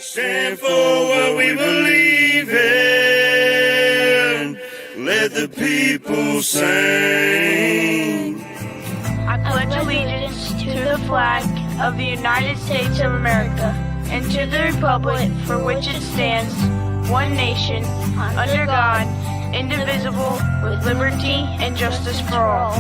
stand for what we believe in. Let the people sing. I pledge allegiance to the flag of the United States of America and to the republic for which it stands, one nation, under God, indivisible, with liberty and justice for all.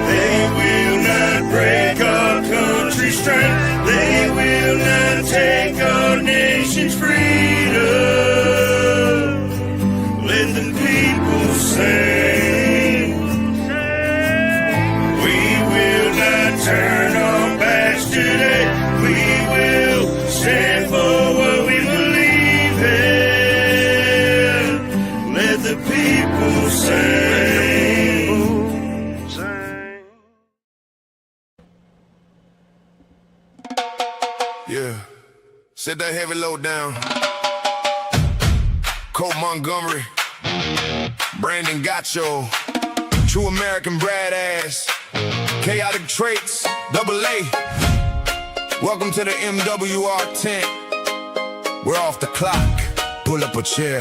They will not break our country's strength. They will not take our nation's freedom. Let the people sing. We will not turn our backs today. We will stand for what we believe in. Let the people sing. Yeah, set that heavy load down. Colt Montgomery, Brandon Gacho, True American Badass, Chaotic Traits, AA. Welcome to the MWR tent. We're off the clock. Pull up a chair.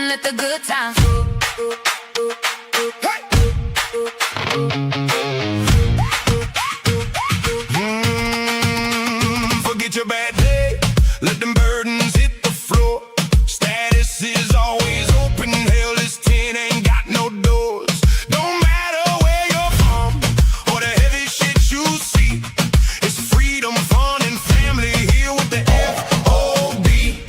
Let the good times. Forget your bad day. Let them burdens hit the floor. Status is always open. Hell is 10, ain't got no doors. Don't matter where you're from or the heavy shit you see. It's freedom, fun, and family here with the F.O.B.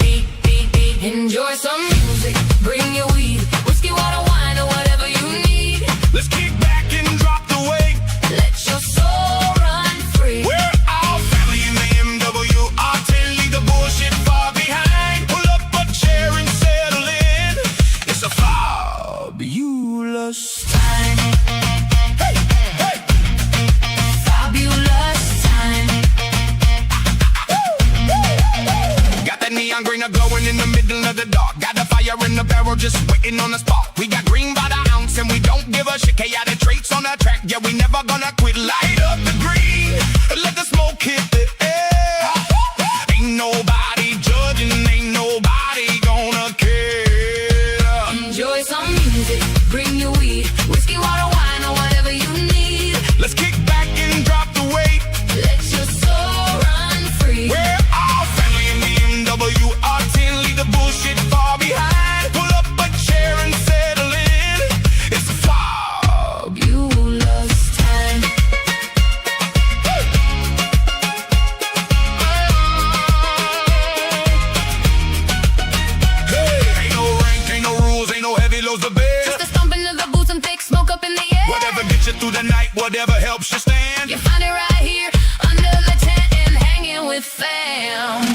Enjoy some music, bring your weed, whiskey, water, wine, or whatever you need. Let's kick back and drop the weight. Let your soul run free. We're all family in the MWR10. Leave the bullshit far behind. Pull up a chair and settle in. It's a fabulous time. Hey, hey. Fabulous time. Got that neon green glowing in the middle of the dark. Got the fire in the barrel just waiting on the spark. We got green by the ounce and we don't give a shit. Chaotic traits on the track, yeah, we never gonna quit. Light up the green, let the smoke hit the air. Ain't nobody judging, ain't nobody gonna care. Enjoy some music, bring your weed, whiskey, water, wine, or whatever you need. Let's kick back and drop the weight. Let your soul run free. We're all family in the MWR10. Leave the bullshit far behind. Pull up a chair and settle in. It's a Fabulous time. Hey, ain't no rank, ain't no rules, ain't no heavy loads to bear. Just the stomping of the boots and thick smoke up in the air. Whatever gets you through the night, whatever helps you stand. You find it right here under the tent and hanging with fam.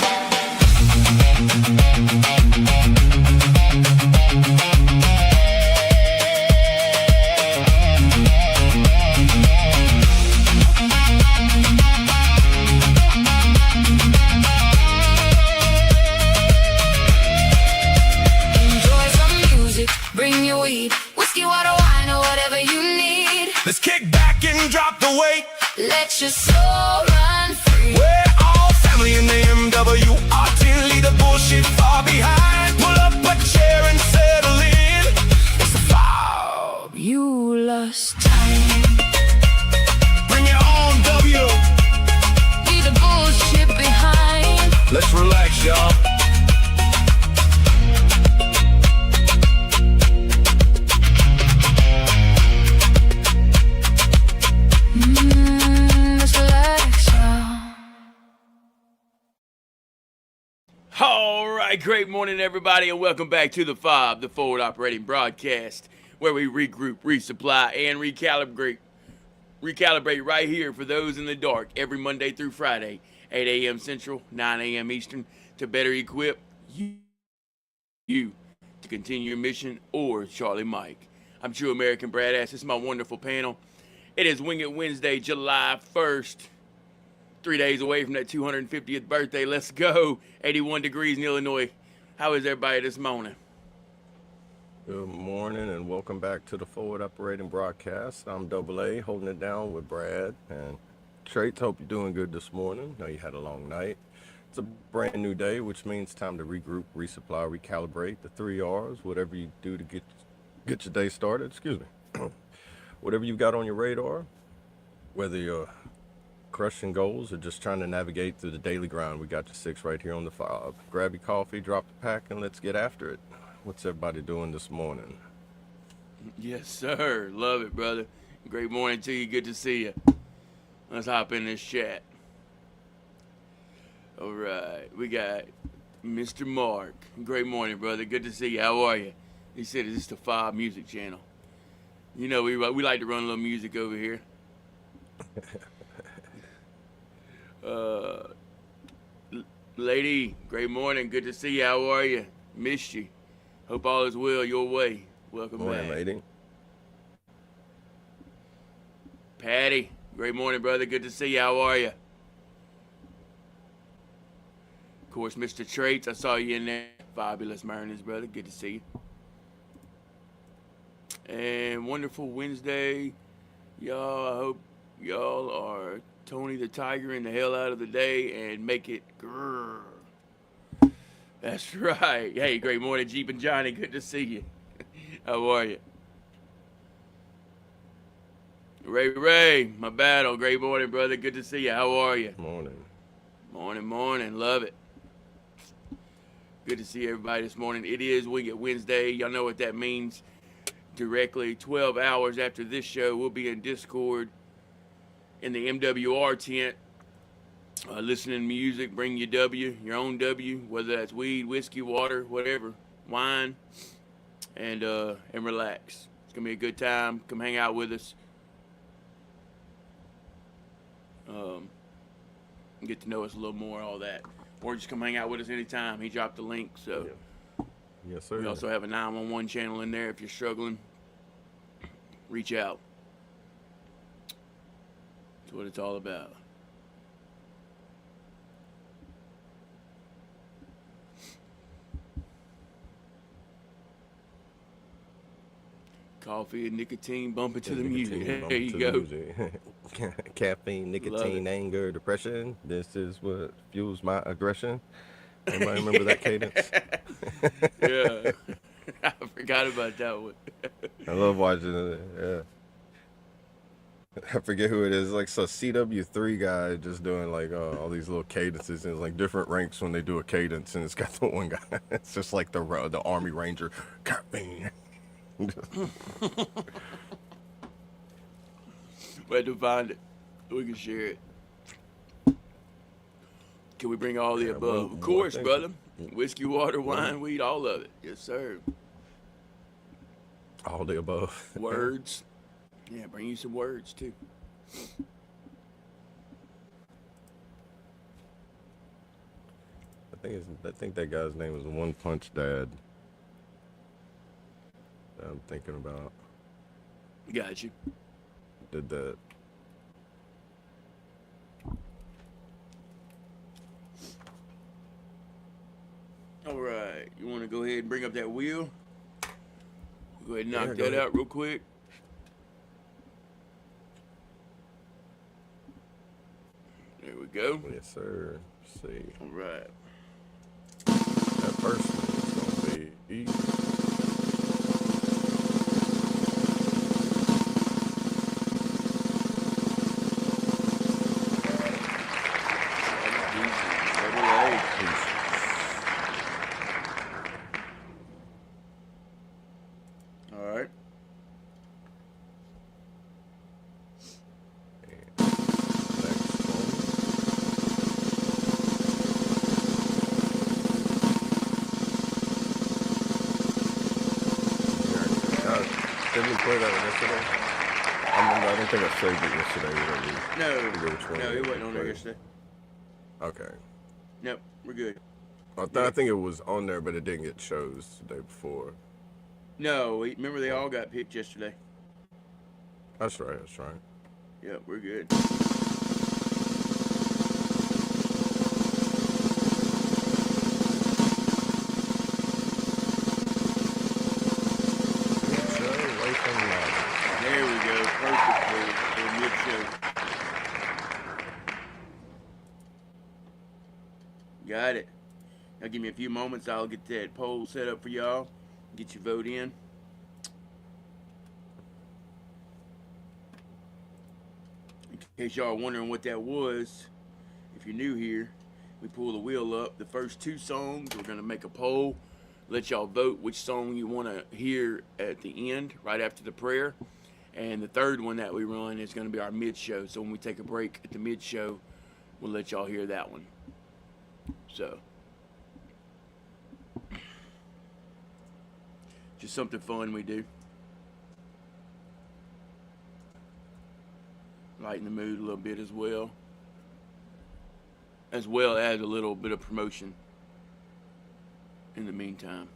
Enjoy some music, bring your weed, whiskey, water, wine, or whatever you need. Let's kick back and drop the weight. Let your soul run free. We're all family in the MWR10. Leave the bullshit far behind. Pull up a chair and settle in. It's a Fabulous time. bring your own W. Leave the bullshit behind. Let's relax, y'all. Let's relax, y'all. All right, great morning, everybody, and welcome back to the F.O.B, the Forward Operating Broadcast, where we regroup, resupply, and recalibrate right here for those in the dark every Monday through Friday, 8 a.m. Central, 9 a.m. Eastern, to better equip you to continue your mission, or Charlie Mike. I'm True American Badass. This is my wonderful panel. It is Wing It Wednesday, July 1st. 3 days away from that 250th birthday. Let's go. 81 degrees in Illinois. How is everybody this morning? Good morning and welcome back to the Forward Operating Broadcast. I'm AA holding it down with Brad, and Traits, hope you're doing good this morning. Know you had a long night. It's a brand new day, which means time to regroup, resupply, recalibrate. The 3 R's, whatever you do to get your day started. Excuse me. Whatever you got on your radar, whether you're crushing goals or just trying to navigate through the daily grind, we got your 6 right here on the FOB. Grab your coffee, drop the pack, and let's get after it. What's everybody doing this morning? Yes, sir. Love it, brother. Great morning to you. Good to see you. Let's hop in this chat. All right. We got Mr. Mark. Great morning, brother. Good to see you. How are you? He said, is this the FOB music channel? You know, we like to run a little music over here. Lady, great morning. Good to see you. How are you? Missed you. Hope all is well your way. Welcome Morning, back. lady. Patty, great morning, brother. Good to see you. How are you? Of course, Mr. Traits, I saw you in there. Fabulous Mariners, brother. Good to see you. And wonderful Wednesday. Y'all, I hope y'all are Tony the Tiger in the hell out of the day and make it grrr. That's right. Hey, great morning, Jeep and Johnny. Good to see you. How are you? Ray, my battle. Great morning, brother. Good to see you. How are you? Morning. Morning. Love it. Good to see everybody this morning. It is Wednesday. Y'all know what that means. Directly 12 hours after this show, we'll be in Discord in the MWR tent, listening to music, bring you your own W, whether that's weed, whiskey, water, whatever, wine, and relax. It's gonna be a good time. Come hang out with us. Get to know us a little more, all that. Or just come hang out with us anytime. He dropped the link, so. Yeah. Yes, sir. We also have a 911 channel in there if you're struggling. Reach out. That's what it's all about. Coffee and nicotine bumping to the music. There you go. Caffeine, nicotine, anger, depression. This is what fuels my aggression. Anybody remember that cadence? Yeah. I forgot about that one. I love watching it. Yeah. I forget who it is. Like, so CW3 guy just doing like all these little cadences, and it's like different ranks when they do a cadence, and it's got the one guy. It's just like the Army Ranger. Caffeine. We had to find it. We can share it. Can we bring all the above? Of course, brother. Whiskey, water, wine, weed, all of it. Yes, sir. All the above. Words. Yeah, bring you some words, too. I think that guy's name was One Punch Dad. That I'm thinking about. Got you. Did that. All right. You want to go ahead and bring up that wheel? Go ahead and knock that out real quick. There we go. Yes, sir. Let's see. All right. That first one is going to be... Didn't we play that one yesterday? I don't think I saved it yesterday. No, it wasn't on there yesterday. Okay. Nope, we're good. I think it was on there, but it didn't get shows the day before. No, remember they all got picked yesterday. That's right. Yep, we're good. There we go. Perfect for mid-show. Got it. Now give me a few moments. I'll get that poll set up for y'all. Get your vote in. In case y'all are wondering what that was, if you're new here, we pull the wheel up. The first two songs, we're going to make a poll. Let y'all vote which song you want to hear at the end, right after the prayer. And the third one that we run is going to be our mid-show. So when we take a break at the mid-show, we'll let y'all hear that one. So, just something fun we do. Lighten the mood a little bit as well as a little bit of promotion in the meantime.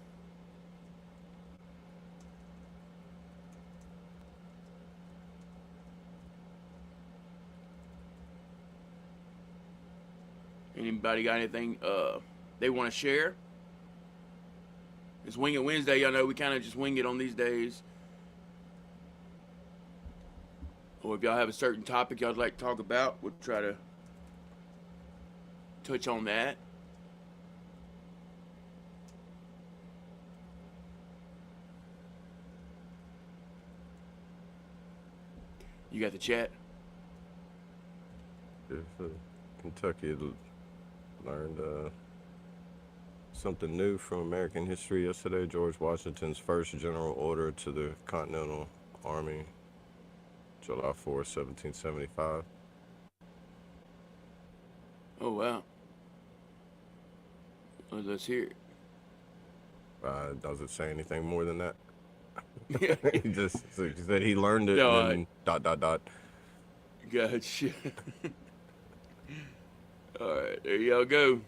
Anybody got anything they want to share? It's Wing It Wednesday. Y'all know we kind of just wing it on these days. Or if y'all have a certain topic y'all would like to talk about, we'll try to touch on that. You got the chat? Kentucky learned something new from American history yesterday. George Washington's first general order to the Continental Army, July 4th, 1775. Oh, wow. Well, let's hear it. Does it say anything more than that? He just said he learned it No, and then ... Gotcha. All right, there y'all go.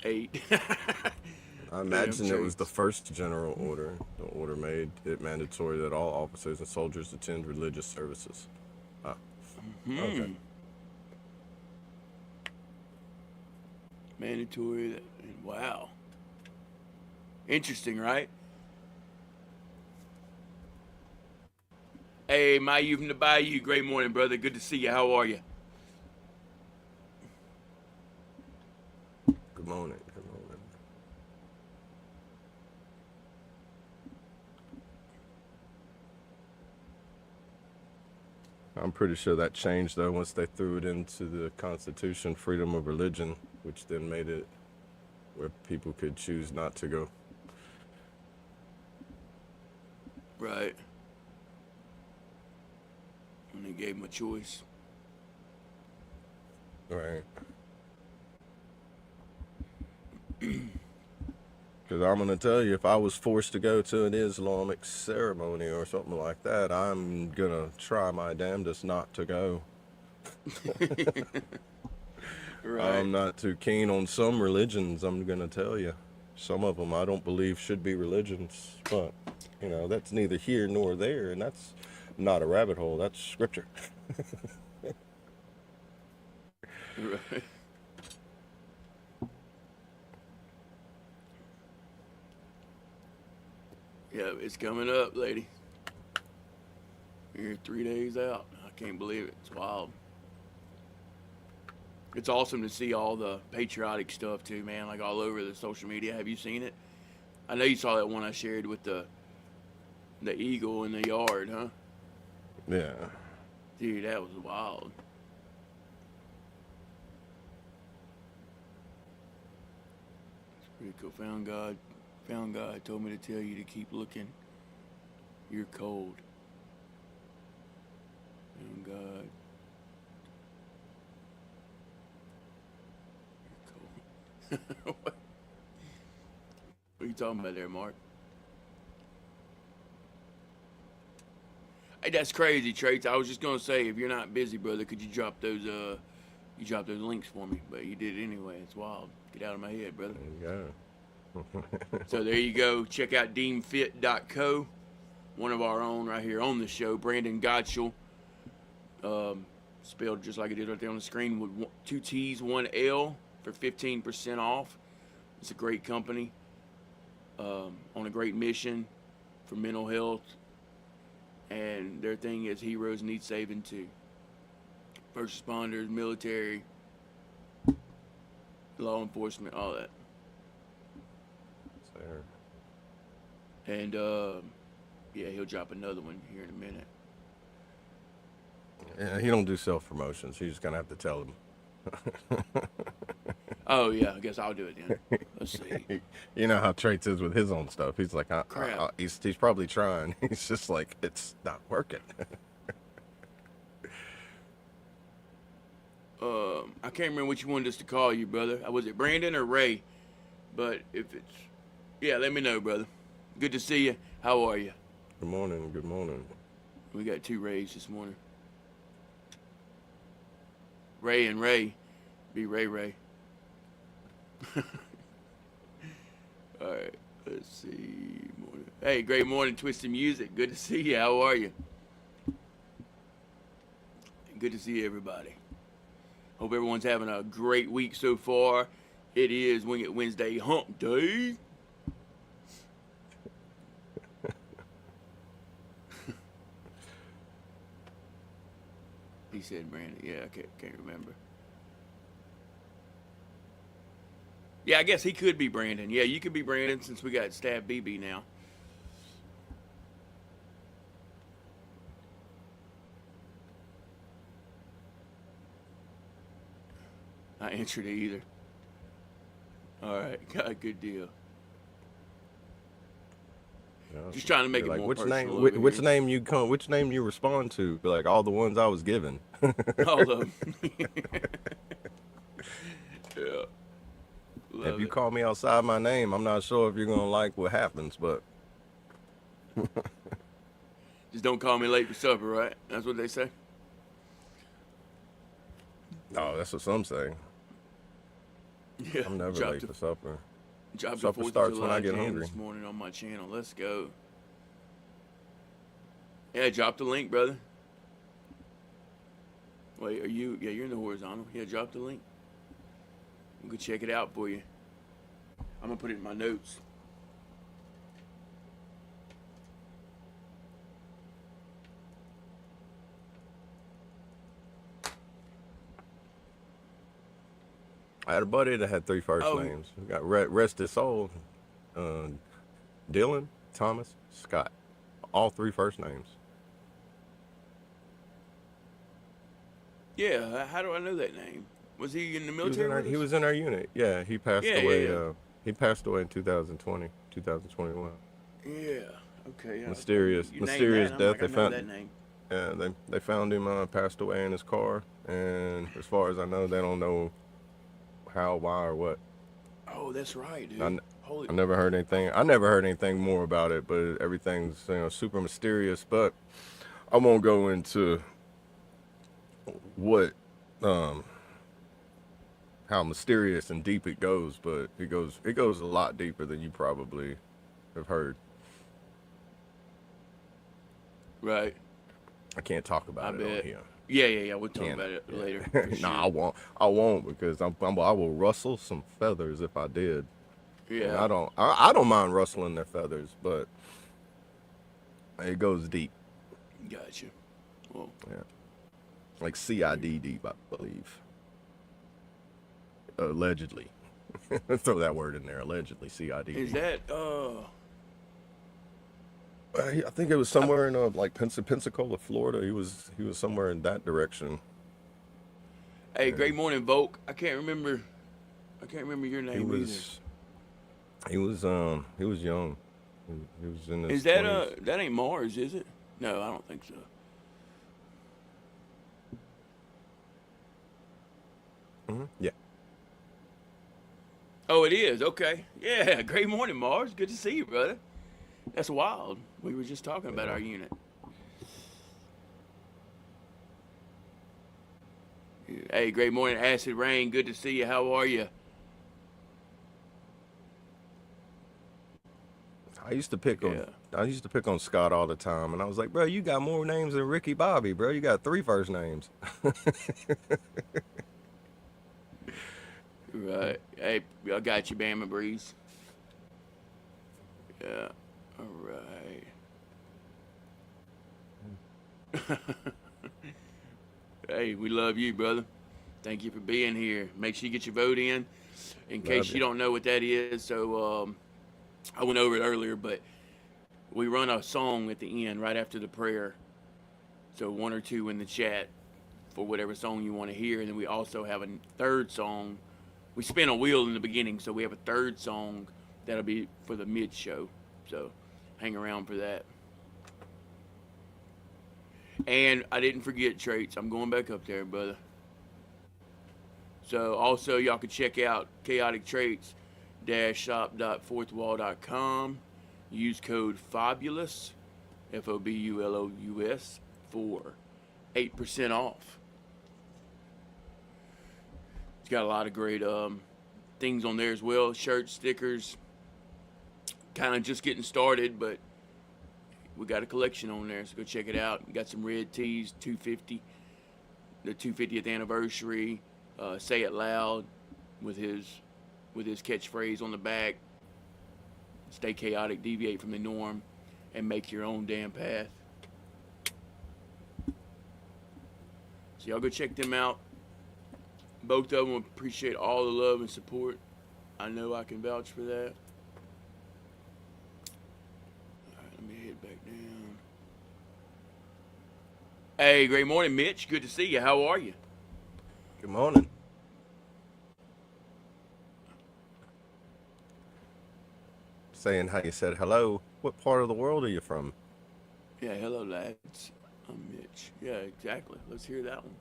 Eight. I imagine it was the first general order. The order made it mandatory that all officers and soldiers attend religious services. Okay. Mandatory. Wow. Interesting, right? Hey, my you from the Bayou. Great morning, brother. Good to see you. How are you? Good morning. Good morning. I'm pretty sure that changed though once they threw it into the Constitution, freedom of religion, which then made it where people could choose not to go. Right. When they gave him a choice. Right. Because I'm going to tell you, if I was forced to go to an Islamic ceremony or something like that, I'm going to try my damnedest not to go. Right. I'm not too keen on some religions, I'm going to tell you. Some of them I don't believe should be religions, but, you know, that's neither here nor there, and that's not a rabbit hole, that's scripture. Right. Yeah, it's coming up, lady. We're 3 days out. I can't believe it. It's wild. It's awesome to see all the patriotic stuff too, man, like all over the social media. Have you seen it? I know you saw that one I shared with the eagle in the yard, huh? Yeah. Dude, that was wild. It's pretty cool. Found God told me to tell you to keep looking. You're cold. Found God. You're cold. What are you talking about there, Mark? Hey, that's crazy, Trace. I was just gonna say, if you're not busy, brother, could you drop those links for me? But you did it anyway. It's wild. Get out of my head, brother. There you go. So there you go. Check out deemfit.co. One of our own right here on the show, Brandon Gottschall. Spelled just like it did right there on the screen with 2 T's, 1 L for 15% off. It's a great company on a great mission for mental health And their thing is heroes need saving too. First responders, military, law enforcement, all that. Sir. And yeah, he'll drop another one here in a minute. Yeah, he don't do self-promotions. You just gonna have to tell him. Oh yeah, I guess I'll do it then. Let's see. You know how Traits is with his own stuff. He's like, Crap. he's probably trying. He's just like, it's not working. I can't remember what you wanted us to call you, brother. Was it Brandon or Ray? But if it's, yeah, let me know, brother. Good to see you. How are you? Good morning. Good morning. We got 2 Rays this morning. Ray and Ray. Be Ray. All right, let's see. Hey, great morning, Twisted Music. Good to see you. How are you? Good to see everybody. Hope everyone's having a great week so far. It is Wing It Wednesday Hump Day. He said Brandon. Yeah, I can't remember. Yeah, I guess he could be Brandon. Yeah, you could be Brandon since we got Stab BB now. Not answered it either. All right, got a good deal. Yeah, Just trying to make you're it like, more which personal. name? over Which here. name you come? Which name you respond to? Be like all the ones I was given. All of them. Yeah. Love If you it. call me outside my name, I'm not sure if you're gonna like what happens, but Just don't call me late for supper, right? That's what they say. no, that's what some say. Yeah. I'm never dropped late a- for supper. Dropped Supper the 4th starts of when July I get jam hungry. this morning on my channel. Let's go. Yeah, drop the link, brother. Wait, are you? Yeah, you're in the horizontal. Yeah, drop the link. We can check it out for you. I'm gonna put it in my notes. I had a buddy that had 3 first Oh. names. We got rest his soul. Dylan, Thomas, Scott. All 3 first names. Yeah, how do I know that name? Was he in the He was military? in our, with he us? was in our unit. Yeah, he passed Yeah, away. yeah. He passed away in 2020, 2021. Yeah. Okay. Yeah. Mysterious You named mysterious that, I'm death. like, I They know found. that name. Yeah, they found him passed away in his car, and as far as I know, they don't know how, why, or what. Oh, that's right, dude. I, Holy. I never heard anything. I never heard anything more about it, but everything's super mysterious. But I won't go into what how mysterious and deep it goes, but it goes a lot deeper than you probably have heard. Right. I can't talk about I it on bet. here. Yeah. We'll talk Can't. about it Yeah. later. For Nah, sure. I won't because I will rustle some feathers if I did. And Yeah. I don't mind rustling their feathers, but it goes deep. Gotcha. Well, Yeah. Like CID deep, I believe. Allegedly. Throw that word in there. Allegedly, CID. is that I think it was somewhere in like Pensacola, Florida. He was somewhere in that direction. Hey, great morning, Volk. I can't remember your He name was he was young. He was in either. his Is that 20s. that ain't Mars, is it? No, I don't think so. Yeah. Oh, it is. Okay. Yeah. Great morning, Mars. Good to see you, brother. That's wild. We were just talking about our unit. Hey, great morning, Acid Rain. Good to see you. How are you? I used to pick on Scott all the time, and I was like, bro, you got more names than Ricky Bobby, bro. You got 3 first names. Right. Hey, I got you, Bama Breeze. Yeah. All right. Hey, we love you, brother. Thank you for being here. Make sure you get your vote in. In case Love you you. don't know what that is, so I went over it earlier, but we run a song at the end right after the prayer. So one or two in the chat for whatever song you want to hear, and then we also have a third song. We spin a wheel in the beginning, so we have a third song that'll be for the mid show. So hang around for that. And I didn't forget traits. I'm going back up there, brother. So also y'all can check out chaotic traits shop.fourthwall.com. Use code FOBULOUS, FOBULOUS, for 8% off. It's got a lot of great things on there as well. Shirts, stickers. Kind of just getting started, but we got a collection on there, so go check it out. We got some red tees, 250, the 250th anniversary. Say it loud with his catchphrase on the back. Stay chaotic, deviate from the norm, and make your own damn path. So y'all go check them out. Both of them appreciate all the love and support. I know I can vouch for that. All right, let me head back down. Hey, great morning, Mitch. Good to see you. How are you? Good morning. Saying how you said hello. What part of the world are you from? Yeah, hello, lads. I'm Mitch. Yeah, exactly. Let's hear that one.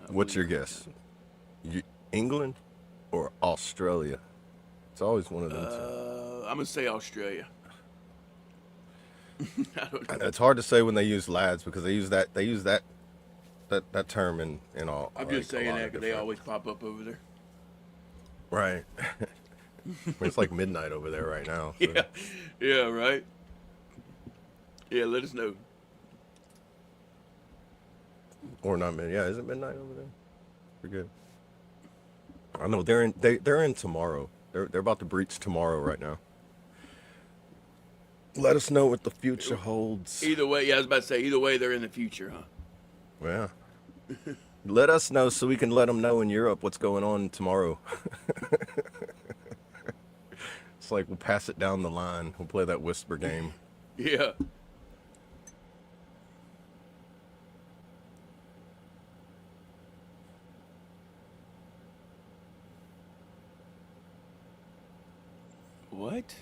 What's your guess? England or Australia? It's always one of them two. I'm gonna say Australia. I don't know. It's hard to say when they use lads because they use that term in all. I'm like, just saying a lot that of because they different- always pop up over there. Right. I mean, it's like midnight over there right now. So. Yeah, yeah, right. Yeah, let us know. Or not midnight. Yeah, is it midnight over there? Forget. I know they're in tomorrow. They're about to breach tomorrow right now. Let us know what the future holds. Either way, yeah, I was about to say either way they're in the future, huh? Yeah. Let us know so we can let them know in Europe what's going on tomorrow. It's like we'll pass it down the line. We'll play that whisper game. Yeah. What?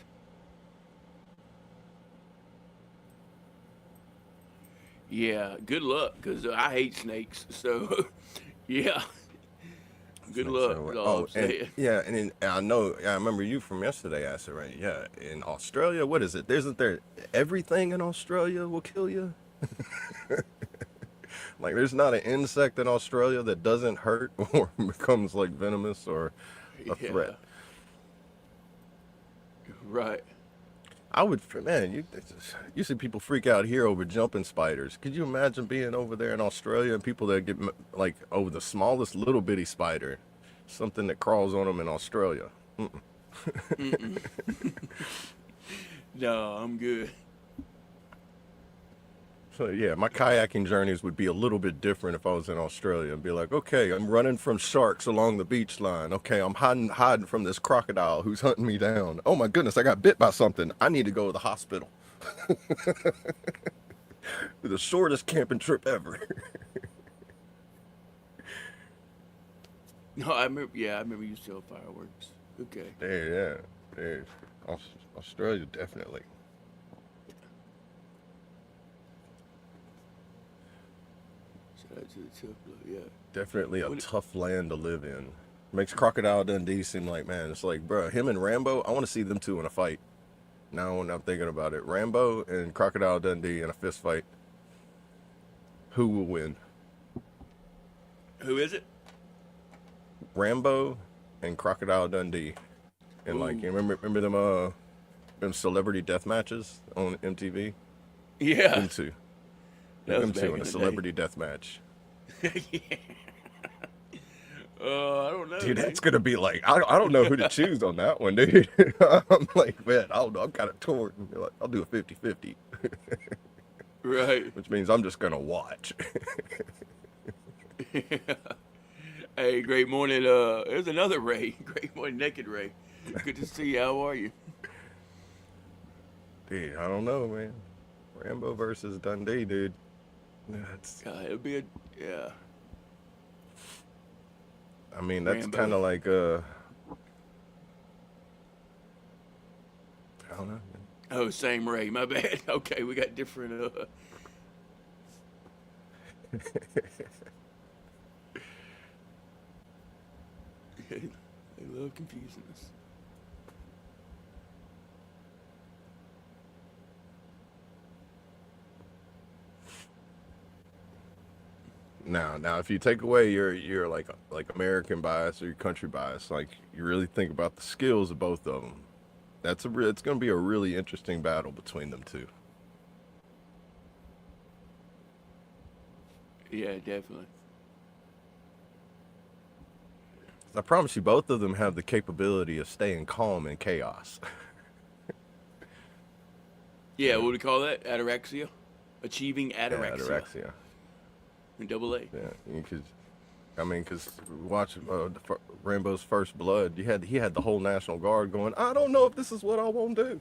Yeah, good luck, because I hate snakes. So, yeah. Good luck. So, is all I'm saying. I know. I remember you from yesterday, Acid, right? Yeah, in Australia, what is it? Isn't there everything in Australia will kill you? Like, there's not an insect in Australia that doesn't hurt or becomes like venomous or a Yeah. threat. Right. I would, man, you see people freak out here over jumping spiders. Could you imagine being over there in Australia and people that get like over the smallest little bitty spider, something that crawls on them in Australia? No, I'm good. So yeah, my kayaking journeys would be a little bit different if I was in Australia and be like, okay, I'm running from sharks along the beach line. Okay, I'm hiding from this crocodile who's hunting me down. Oh my goodness, I got bit by something. I need to go to the hospital. The shortest camping trip ever. No, I remember. Yeah, I remember you sell fireworks. Okay. There. Australia definitely. Shout out to the tip, yeah. Definitely a tough land to live in. Makes Crocodile Dundee seem like, man, it's like, bro, him and Rambo, I want to see them two in a fight. Now when I'm thinking about it, Rambo and Crocodile Dundee in a fist fight. Who will win? Who is it? Rambo and Crocodile Dundee. And like, you remember them celebrity death matches on MTV? Yeah. Them two. That was Them back two in in a the celebrity death match. Yeah. I don't know. Dude, that's gonna be like I don't know who to choose on that one, dude. I'm like, man, I don't know. I'm kind of torn. Like, I'll do a 50-50, Right. which means I'm just gonna watch. Hey, great morning. There's another Ray. Great morning, Naked Ray. Good to see you. How are you? Dude, I don't know, man. Rambo versus Dundee, dude. That's. It'll be a yeah. I mean, that's Rambo. kind of like I don't know. Oh, same Ray. My bad. Okay, we got different. They love confusing us. Now, if you take away your like American bias or your country bias, like you really think about the skills of both of them, it's going to be a really interesting battle between them two. Yeah, definitely. I promise you, both of them have the capability of staying calm in chaos. Yeah, what do we call that? Ataraxia? Achieving Yeah, ataraxia. anorexia. In double A. Yeah, because watch Rambo's First Blood. He had the whole National Guard going, I don't know if this is what I want to do.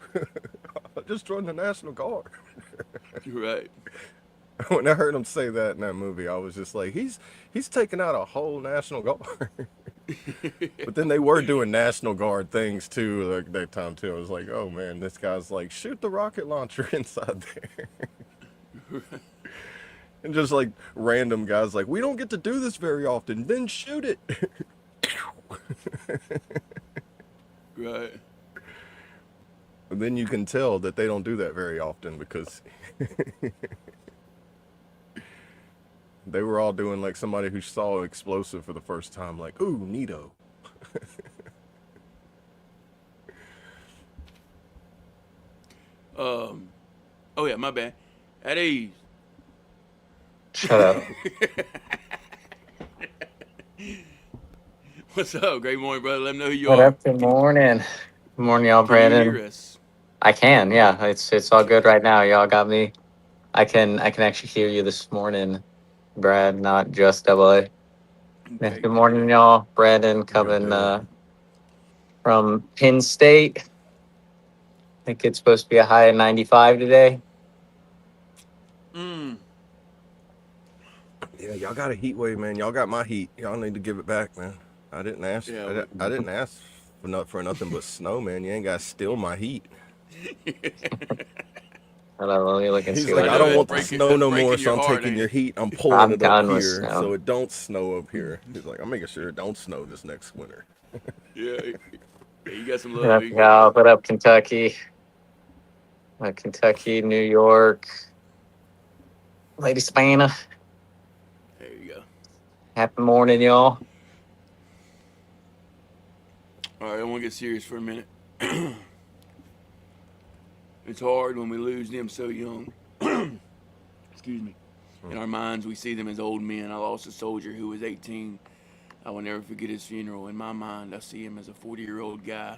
I just joined the National Guard. Right. When I heard him say that in that movie, I was just like, he's taking out a whole National Guard. But then they were doing National Guard things too, like that time too. I was like, oh man, this guy's like, shoot the rocket launcher inside there. And just like random guys like, we don't get to do this very often, then shoot it. Right. And then you can tell that they don't do that very often because they were all doing like somebody who saw an explosive for the first time, like, ooh, neato. Oh yeah, my bad. At ease. Shut up. What's up? Great morning, brother. Let them know who you What are. up? Good morning. Good morning, y'all, Can you Brandon. hear us? I can, yeah. It's all good right now. Y'all got me. I can actually hear you this morning, Brad, not just double A. Yeah, Okay. good morning, y'all. Brandon coming deal. from Penn State. I think it's supposed to be a high of 95 today. Yeah, y'all got a heat wave, man. Y'all got my heat. Y'all need to give it back, man. I didn't ask. Yeah, I didn't ask for nothing but snow, man. You ain't got to steal my heat. Hello, let me look and He's see like, what I don't it want is. the snow no more, breaking so your I'm heart, taking ain't your it? heat. I'm pulling I'm it up done with here snow. so it don't snow up here. He's like, I'm making sure it don't snow this next winter. Yeah. You got some love. What up, You got y'all? love. What up, Kentucky? Kentucky, New York, Lady Spanna. There you go. Happy morning, y'all. All right, I want to get serious for a minute. It's hard when we lose them so young. Excuse me. In our minds, we see them as old men. I lost a soldier who was 18. I will never forget his funeral. In my mind, I see him as a 40-year-old guy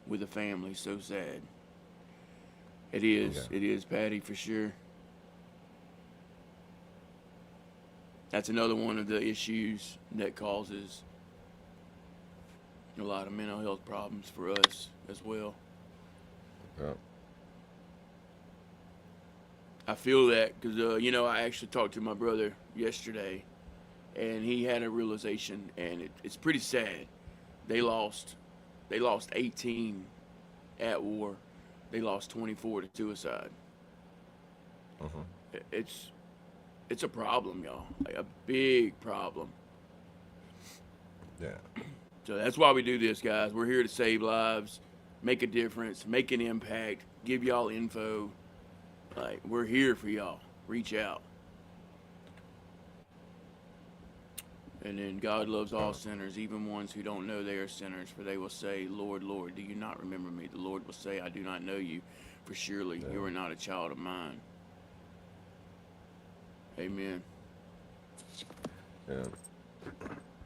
with a family. So sad. It is. Okay. It is, Patty, for sure. That's another one of the issues that causes a lot of mental health problems for us as well. Yeah. I feel that because, I actually talked to my brother yesterday, and he had a realization, and it's pretty sad. They lost 18 at war. They lost 24 to suicide. It's a problem, y'all. Like a big problem. Yeah. So that's why we do this, guys. We're here to save lives, make a difference, make an impact, give y'all info. Like, we're here for y'all. Reach out. And then God loves all sinners, even ones who don't know they are sinners, for they will say, Lord, Lord, do you not remember me? The Lord will say, I do not know you, for surely you are not a child of mine. Amen. Yeah.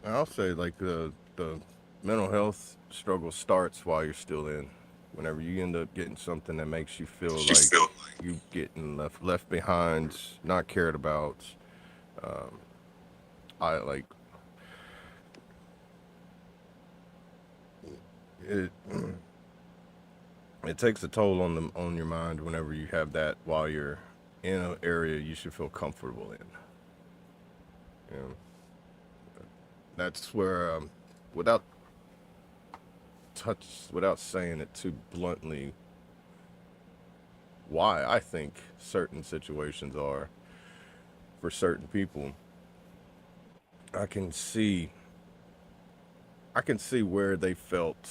I'll say like the mental health struggle starts while you're still in. Whenever you end up getting something that makes you feel like you getting left behind, not cared about. Um, I like it. It takes a toll on your mind whenever you have that while you're in an area you should feel comfortable in. You know, that's where without without saying it too bluntly, why I think certain situations are for certain people. I can see I can see where they felt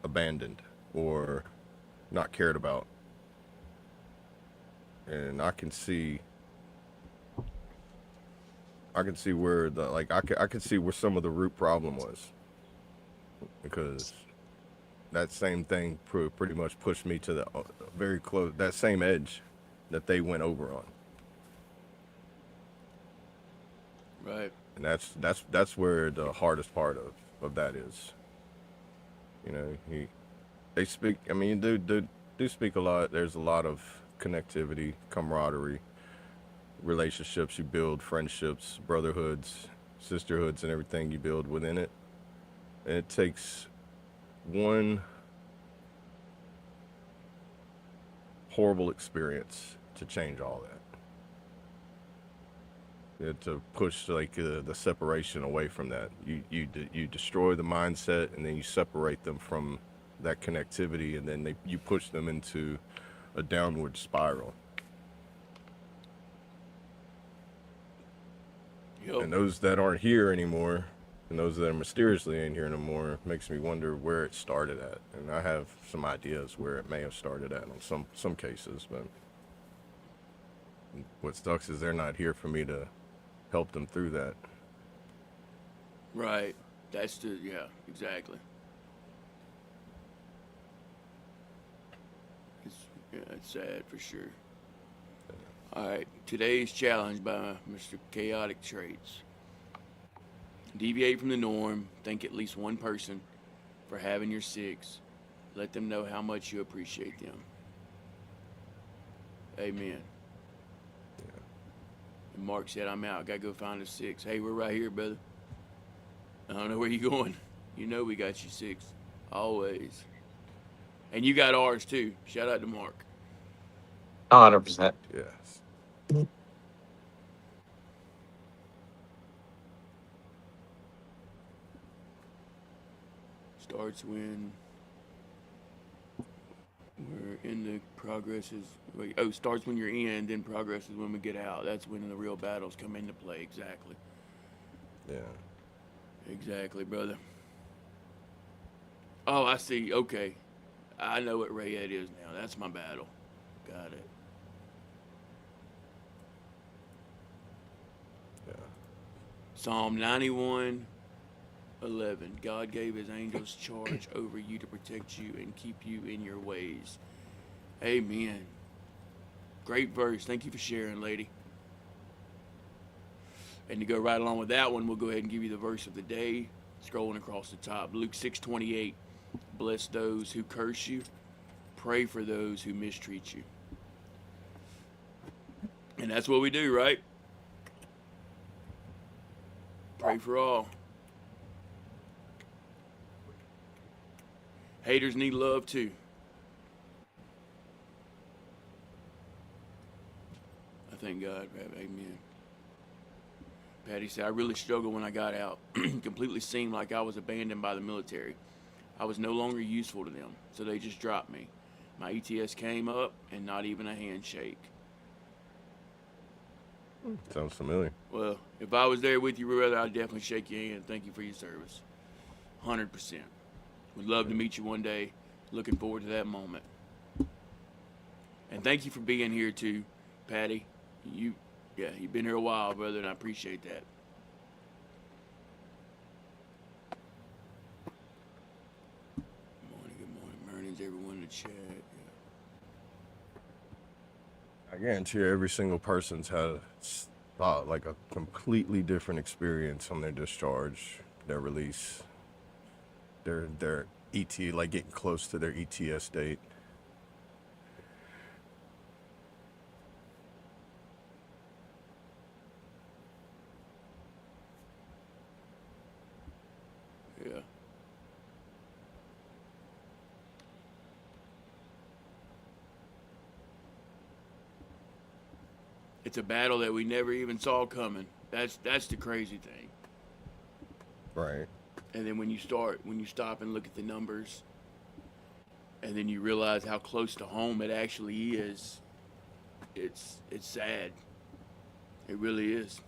abandoned or not cared about, and I can see where the like I can see where some of the root problem was, because that same thing pretty much pushed me to the very close that same edge that they went over on. Right. And that's where the hardest part of that is. You know, they speak. I mean, do speak a lot. There's a lot of connectivity, camaraderie, relationships you build, friendships, brotherhoods, sisterhoods, and everything you build within it. And it takes one horrible experience to change all that. To push like the separation away from that. You destroy the mindset, and then you separate them from that connectivity, and then you push them into a downward spiral. Yep. And those that aren't here anymore, and those that are mysteriously ain't here no more, makes me wonder where it started at. And I have some ideas where it may have started at on some cases, but what sucks is they're not here for me to help them through that. Right. That's yeah, exactly. It's, yeah, it's sad for sure. All right. Today's challenge by Mr. Chaotic Traits. Deviate from the norm. Thank at least one person for having your six. Let them know how much you appreciate them. Amen. And Mark said, I'm out. Gotta go find a six. Hey, we're right here, brother. I don't know where you going. You know we got you six. Always. And you got ours too. Shout out to Mark. 100%. Yes. Starts when we're in the progress is wait, oh, starts when you're in, then progress is when we get out. That's when the real battles come into play. Exactly. Yeah. Exactly, brother. Oh, I see. Okay. I know what Rayette is now. That's my battle. Got it. Yeah. Psalm 91:11. God gave his angels charge over you to protect you and keep you in your ways. Amen. Great verse. Thank you for sharing, lady. And to go right along with that one, we'll go ahead and give you the verse of the day. Scrolling across the top. Luke 6:28. Bless those who curse you. Pray for those who mistreat you. And that's what we do, right? Pray for all. Haters need love too. I thank God. Amen. Patty said, I really struggled when I got out. Completely seemed like I was abandoned by the military. I was no longer useful to them, so they just dropped me. My ETS came up, and not even a handshake. Sounds familiar. Well, if I was there with you, brother, I'd definitely shake your hand. Thank you for your service. 100%. Would love to meet you one day. Looking forward to that moment. And thank you for being here too, Patty. You've been here a while, brother, and I appreciate that. Good morning, Mernins, everyone in the chat. I guarantee you every single person's had like a completely different experience on their discharge, their release, their ET, like getting close to their ETS date. Yeah. It's a battle that we never even saw coming. That's the crazy thing. Right. And then when you stop and look at the numbers, and then you realize how close to home it actually is, it's sad. It really is.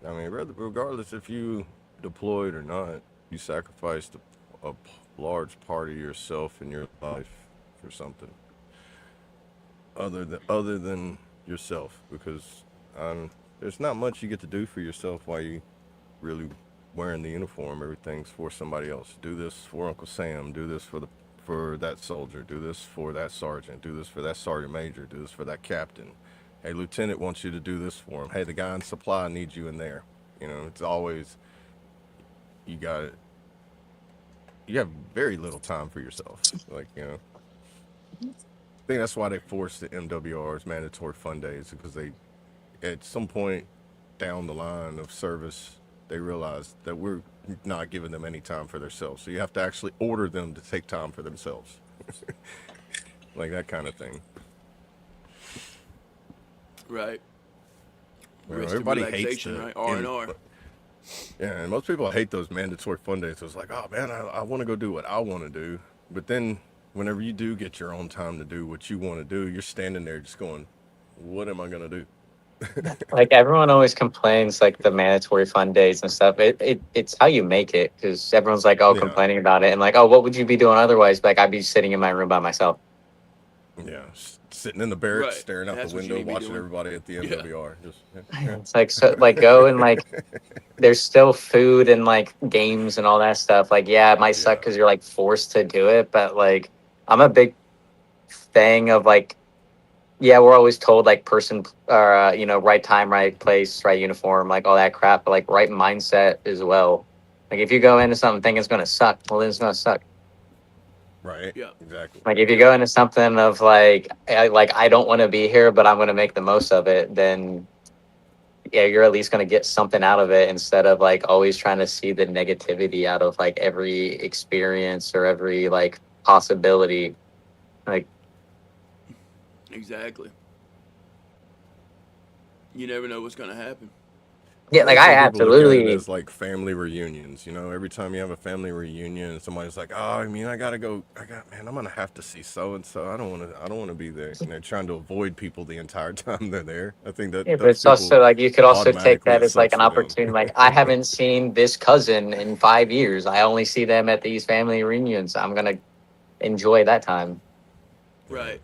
I mean, regardless if you deployed or not, you sacrificed a large part of yourself and your life for something other than yourself, because there's not much you get to do for yourself while you really wearing the uniform. Everything's for somebody else. Do this for Uncle Sam. Do this for that soldier. Do this for that sergeant. Do this for that sergeant major. Do this for that captain. Hey, lieutenant wants you to do this for him. Hey, the guy in supply needs you in there. You know, it's always, you have very little time for yourself. Like, you know, I think that's why they forced the MWRs, mandatory fun days, because they, at some point down the line of service, they realized that we're not giving them any time for themselves. So you have to actually order them to take time for themselves. Like that kind of thing. Right. You know, Rest of everybody hates relaxation, right? R&R. Yeah, and most people hate those mandatory fun days. So it's like, oh man, I want to go do what I want to do. But then whenever you do get your own time to do what you want to do, you're standing there just going, what am I going to do? Like everyone always complains, like the mandatory fun days and stuff. It's how you make it, because everyone's like, oh, Yeah. complaining about it, and like, oh, what would you be doing otherwise? Like, I'd be sitting in my room by myself. Yeah, sitting in the barracks, Right. staring out That's the what you window, need to be watching doing. everybody at the MWR. Just, It's like, so like go and like there's still food and like games and all that stuff. Like, yeah, it might suck Yeah. because you're like forced to do it, but like I'm a big thing of like, yeah, we're always told like person or right time, right place, right uniform, like all that crap, but like right mindset as well. Like if you go into something thinking it's gonna suck, well then it's gonna suck. Right. Yeah. Exactly. Like if you go into something of like I don't want to be here, but I'm gonna make the most of it, then yeah, you're at least gonna get something out of it instead of like always trying to see the negativity out of like every experience or every like possibility. Like Exactly. You never know what's gonna happen. yeah, like think I some people look at it absolutely as like family reunions. You know, every time you have a family reunion, somebody's like, "Oh, I mean, man, I'm gonna have to see so and so. I don't want to be there." And they're trying to avoid people the entire time they're there. I think that yeah, but those it's also people like you could also take automatically that it as like sucks an for them. opportunity. Like I haven't seen this cousin in 5 years. I only see them at these family reunions. I'm gonna enjoy that time. Right.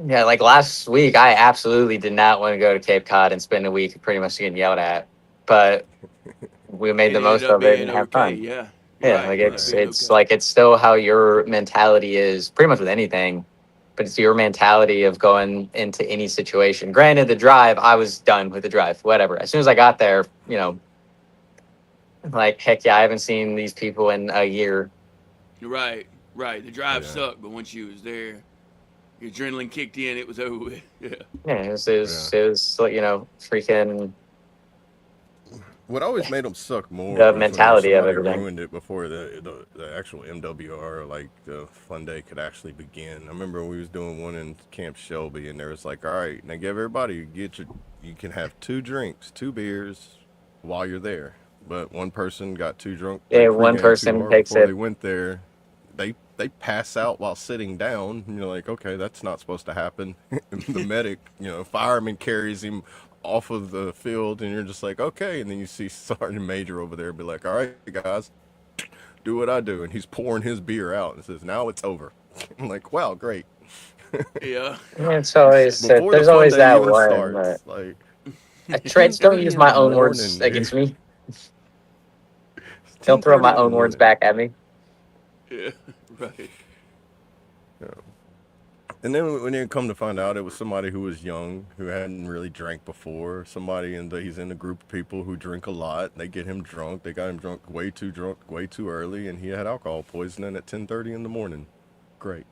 Yeah, like last week, I absolutely did not want to go to Cape Cod and spend a week pretty much getting yelled at, but we made It the ended most up of it being and have okay. fun. Yeah. Yeah, Right. like Ended up it's being it's okay. like it's still how your mentality is, pretty much with anything, but it's your mentality of going into any situation. Granted, the drive, I was done with the drive, whatever. As soon as I got there, like heck yeah, I haven't seen these people in a year. Right. Right. The drive Yeah. sucked, but once you was there, your adrenaline kicked in. It was over with. Yeah. Yeah, it was freaking What always made them suck more the was whenever mentality of somebody everything. ruined it before the actual MWR, like the fun day could actually begin. I remember we was doing one in Camp Shelby, and there was like, all right, now give everybody, you can have 2 drinks, 2 beers while you're there. But one person got too drunk, Yeah, like one pregame too person hard takes before it. they went there. They pass out while sitting down, and you're like, okay, that's not supposed to happen. And the medic, fireman carries him off of the field, and you're just like, okay. And then you see Sergeant Major over there be like, all right, guys, do what I do. And he's pouring his beer out and says, now it's over. I'm like, wow, great. Yeah. It's always Before the there's fun always day that even one. But starts, like Treds, don't 10:30 use in my the own words morning. against me. It's Don't throw my 10:30 in the own words morning. back at me. Yeah. Right. Yeah. And then when you come to find out, it was somebody who was young, who hadn't really drank before. He's in a group of people who drink a lot. They get him drunk. They got him drunk, way too early, and he had alcohol poisoning at 10:30 in the morning. Great.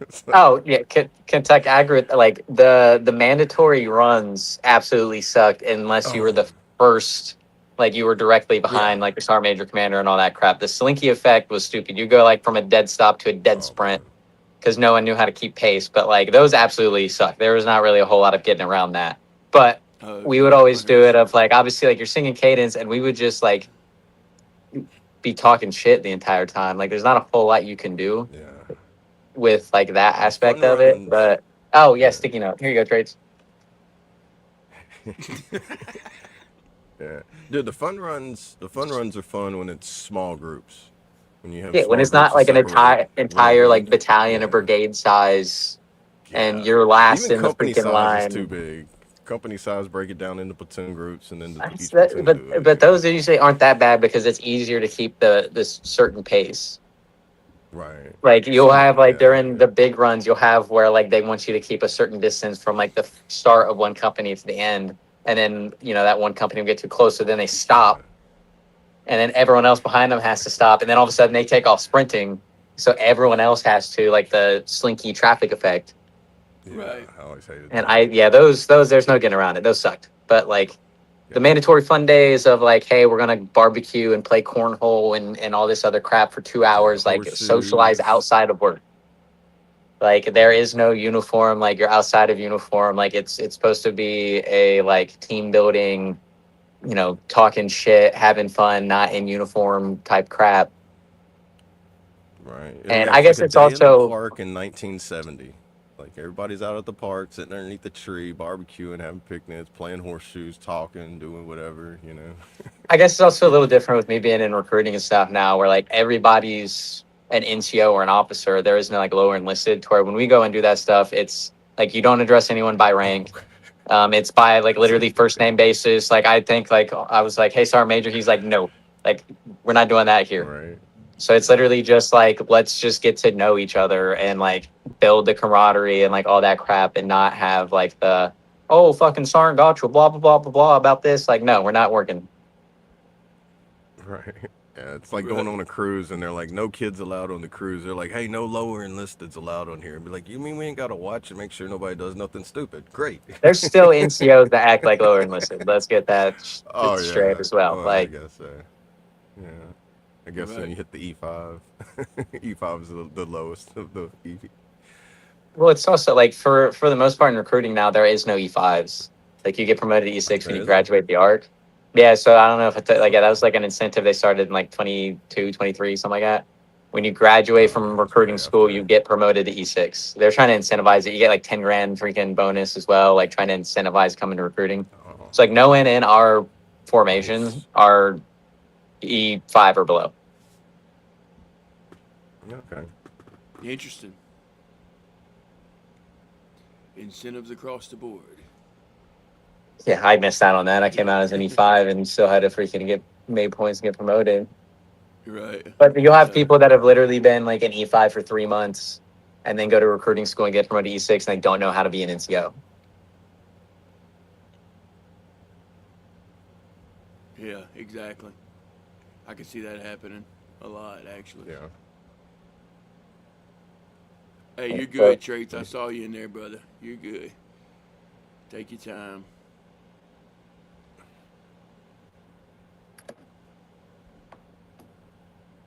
So, Oh yeah, Kentucky. I agree. Like the mandatory runs absolutely sucked unless you were oh the first. Like you were directly yeah. behind like the sergeant major commander and all that crap. The slinky effect was stupid. You go like from a dead stop to a dead Oh sprint man. because no one knew how to keep pace. But like those absolutely suck. There was not really a whole lot of getting around that. But we would Yeah, always do it 100%. of like obviously like you're singing cadence and we would just like be talking shit the entire time. Like there's not a whole lot you can do Yeah. with like that The aspect fun of it. runs. But oh yeah, Yeah. sticky note. Here you go, trades. Yeah. Dude, the fun runs are fun when it's small groups. When you have Yeah, when small it's groups not of like an separate. entire like When battalion or yeah. brigade size, and Yeah. you're last Even in the company freaking size is too line. big. Company size, break it down into platoon groups, and then That's each platoon do it but again. those usually aren't that bad because it's easier to keep the this certain pace. Right. Like you'll Some, have like yeah, during the big runs, you'll have where like they want you to keep a certain distance from like the start of one company to the end, and then you know that one company will get too close, so then they stop, yeah, and then everyone else behind them has to stop, and then all of a sudden they take off sprinting, so everyone else has to like the slinky traffic effect. yeah. Right. I always hated And that. those there's no getting around it. Those sucked. But like the Yeah. mandatory fun days of like, hey, we're gonna barbecue and play cornhole and all this other crap for 2 hours, like socialize Horseshoes. outside of work. Like there is no uniform, like you're outside of uniform. Like it's supposed to be a like team building, you know, talking shit, having fun, not in uniform type crap. Right. And Yeah, I it's like guess a it's day in the also park in 1970. Like everybody's out at the park, sitting underneath the tree, barbecuing, having picnics, playing horseshoes, talking, doing whatever, you know. I guess it's also a little different with me being in recruiting and stuff now, where like everybody's an NCO or an officer. There is no like lower enlisted. To where when we go and do that stuff, it's like you don't address anyone by Oh, rank. It's by like see, literally first name basis. Like I think like I was like, "Hey, Sergeant Major," he's like, "No, like we're not doing that here." right. So it's literally just like let's just get to know each other and like build the camaraderie and like all that crap, and not have like the oh fucking Sergeant got you blah blah blah blah blah about this. Like no, we're not working. Right. Yeah, it's like going Right. on a cruise and they're like, no kids allowed on the cruise. They're like, hey, no lower enlisted's allowed on here. Be like, you mean we ain't got to watch and make sure nobody does nothing stupid? Great. There's still NCOs that act like lower enlisted. Let's get that Oh, straight yeah. as well. Well, I Like, guess, yeah. I guess then Right. you hit the E5. E5 is the lowest of the E. well, it's also like for the most part in recruiting now, there is no E5s. Like you get promoted to E6 when There you isn't. graduate the ARC. Yeah, so I don't know if it's like yeah, that was like an incentive they started in like 22, 23, something like that. When you graduate Oh, from it's recruiting way school, you after. get promoted to E6. They're trying to incentivize it. You get like 10 grand freaking bonus as well, like trying to incentivize coming to recruiting. Oh, So like no one in our formation nice. are E5 or below. Okay. Interesting. Incentives across the board. Yeah, I missed out on that. I came out as an E5 and still had to freaking get made points and get promoted. Right. But you'll have Yeah. people that have literally been like an E5 for 3 months and then go to recruiting school and get promoted to E6 and they don't know how to be an NCO. Yeah, exactly. I can see that happening a lot, actually. Yeah. Hey, you're So, good, Traits. I saw you in there, brother. You're good. Take your time.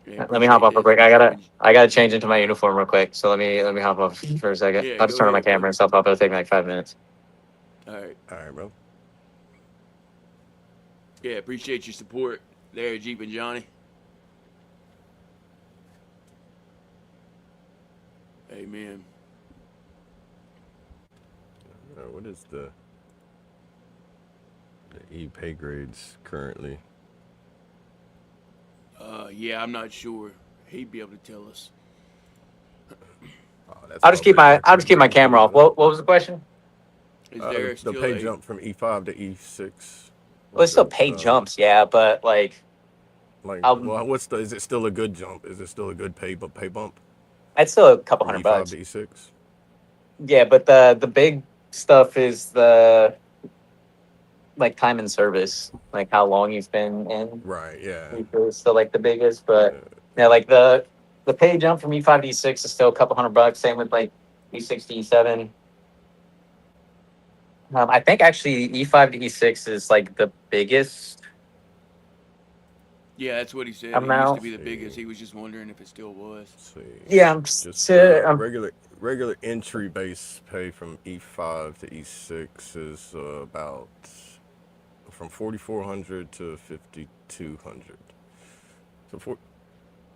Yeah, let me hop appreciate off real that, quick. Traits. I gotta change into my uniform real quick. So let me hop off for a second. Yeah, I'll just go turn on my ahead, camera brother. and stuff off. It'll take me like 5 minutes. All right. All right, bro. Yeah, appreciate your support there, Jeep and Johnny. Amen. What is the E pay grades currently? Yeah, I'm not sure. He'd be able to tell us. Oh, that's I'll just keep probably my I'll just accurate keep my information, camera off. isn't it? What was the question? Is Uh, there the, the still pay a jump from E5 to E6. Well, it's What's still the pay jumps, yeah, but like like? I'll Well, is it still a good jump? Is it still a good pay bump I'd still a couple from hundred E5 bucks. to E6? Yeah, but the big stuff is the like time and service, like how long you've been in. Right. Yeah. Is still like the biggest, but yeah, like the pay jump from E5 to E6 is still a couple $100. Same with like E6 to E7. I think actually E5 to E6 is like the biggest Yeah, that's what he said. It used to amount. be the biggest. He was just wondering if it still was. Let's see. Yeah, Just the I'm regular entry base pay from E5 to E6 is about from 4,400 to 5,200. So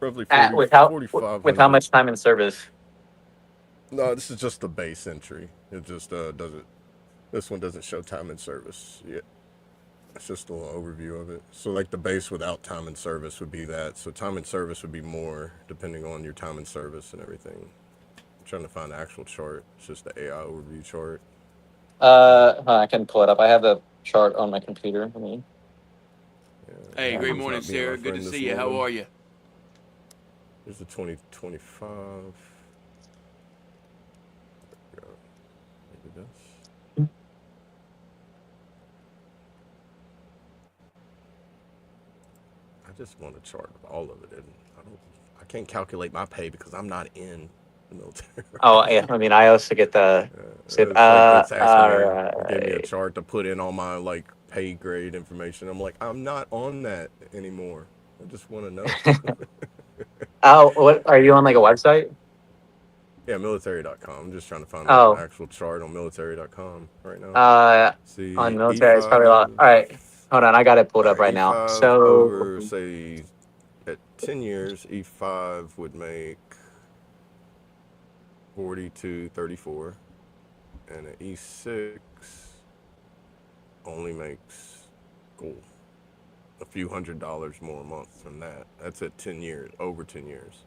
roughly at 40 with how 4,500. much time in service? No, this is just the base entry. It just doesn't. This one doesn't show time and service yet. It's just a little overview of it. So like the base without time and service would be that. So time and service would be more depending on your time and service and everything. I'm trying to find the actual chart. It's just the AI overview chart. I can pull it up. I have the chart on my computer. I mean, Hey, great It's morning, not being my Sarah. Good to friend this see you. How morning. are you? Here's the 2025. Maybe this. I just want a chart of all of it. And I can't calculate my pay because I'm not in the military. oh yeah, I mean, I also get the. It's So, like it's asking all me, it gave me a right. chart to put in all my like pay grade information. I'm like, I'm not on that anymore. I just want to know. Oh, what are you on like a website? Yeah, military.com. I'm just trying to find the Oh, actual chart on military.com right now. uh, on See, military, it's probably a lot. E5. All right, hold on, I got it pulled All up right, right now. E5 So, over, say, at 10 years, E5 would make 42.34, and an E6 only makes, cool, a few $100s more a month than that. That's at 10 years, over 10 years.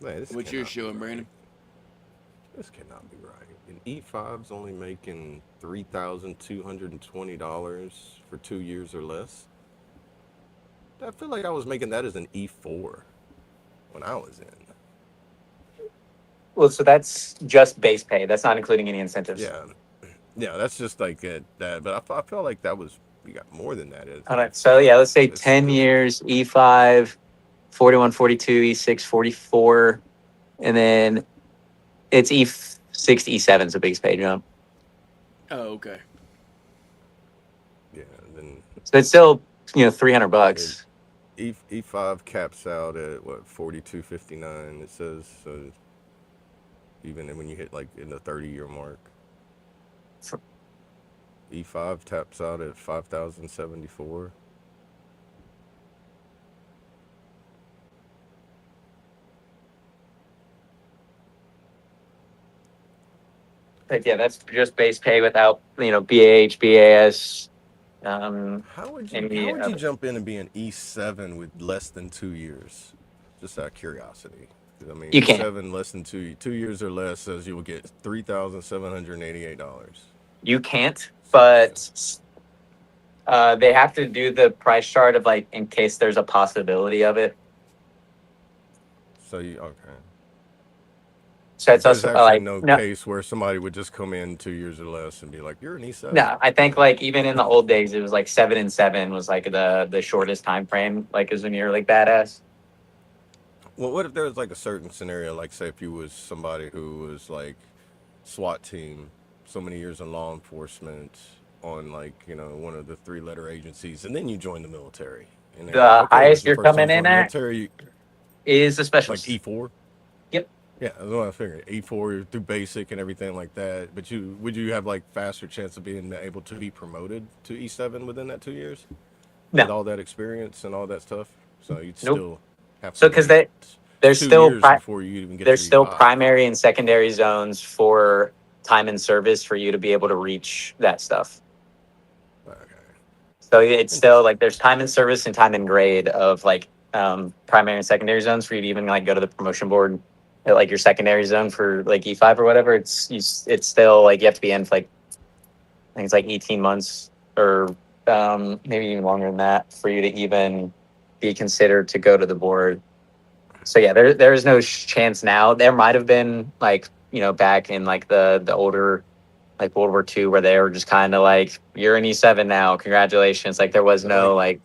Man, this What's cannot your be showing, right. Brandon? This cannot be right. And E5's only making $3,220 for 2 years or less. I feel like I was making that as an E4 when I was in. well, so that's just base pay. That's not including any incentives. Yeah, that's just like that. But I felt like that was, we got more than that as All an right, so yeah, E4. let's say It's 10 still, years, E5, 41, 42, E6, 44, and then it's E6 to E7 is a base pay jump. Oh, okay. yeah, and then So it's still, $300. E5 caps out at what, 42.59 it says. So even when you hit like in the 30-year mark. E5 taps out at 5,074. But yeah, that's just base pay without, BAH, BAS, How would any you other. jump in and be an E7 with less than 2 years? Just out of curiosity. I mean, You can't. E7 less than 2 years or less says you will get $3,788. You can't, but they have to do the price chart of like in case there's a possibility of it. So you okay? So it's There's also actually like no no, case where somebody would just come in 2 years or less and be like, "You're an E7." no. I think like even in the old days, it was like 7 and 7 was like the shortest time frame. Like is when you're like badass. Well, what if there was like a certain scenario, like say if you was somebody who was like SWAT team, so many years in law enforcement on like, one of the 3-letter agencies, and then you join the military. And they're like, The okay, this highest is your you're first time coming joining in the at military, is a like specialist. E4. Yep. Yeah, that's what I figured. E4 through basic and everything like that. But would you have like faster chance of being able to be promoted to E7 within that 2 years with No. all that experience and all that stuff? So you'd Nope. still have to So because wait there's 2 still years before you even get there's your still E5. primary and secondary zones for time and service for you to be able to reach that stuff. Okay. So it's still Interesting. like there's time and service and time and grade of like primary and secondary zones for you to even like go to the promotion board at like your secondary zone for like E5 or whatever. It's still like you have to be in for like I think it's like 18 months or maybe even longer than that for you to even be considered to go to the board. So yeah, there's no chance now. There might have been like, back in like the older, like World War II, where they were just kind of like, you're an E7 now, congratulations. Like there was But no like like.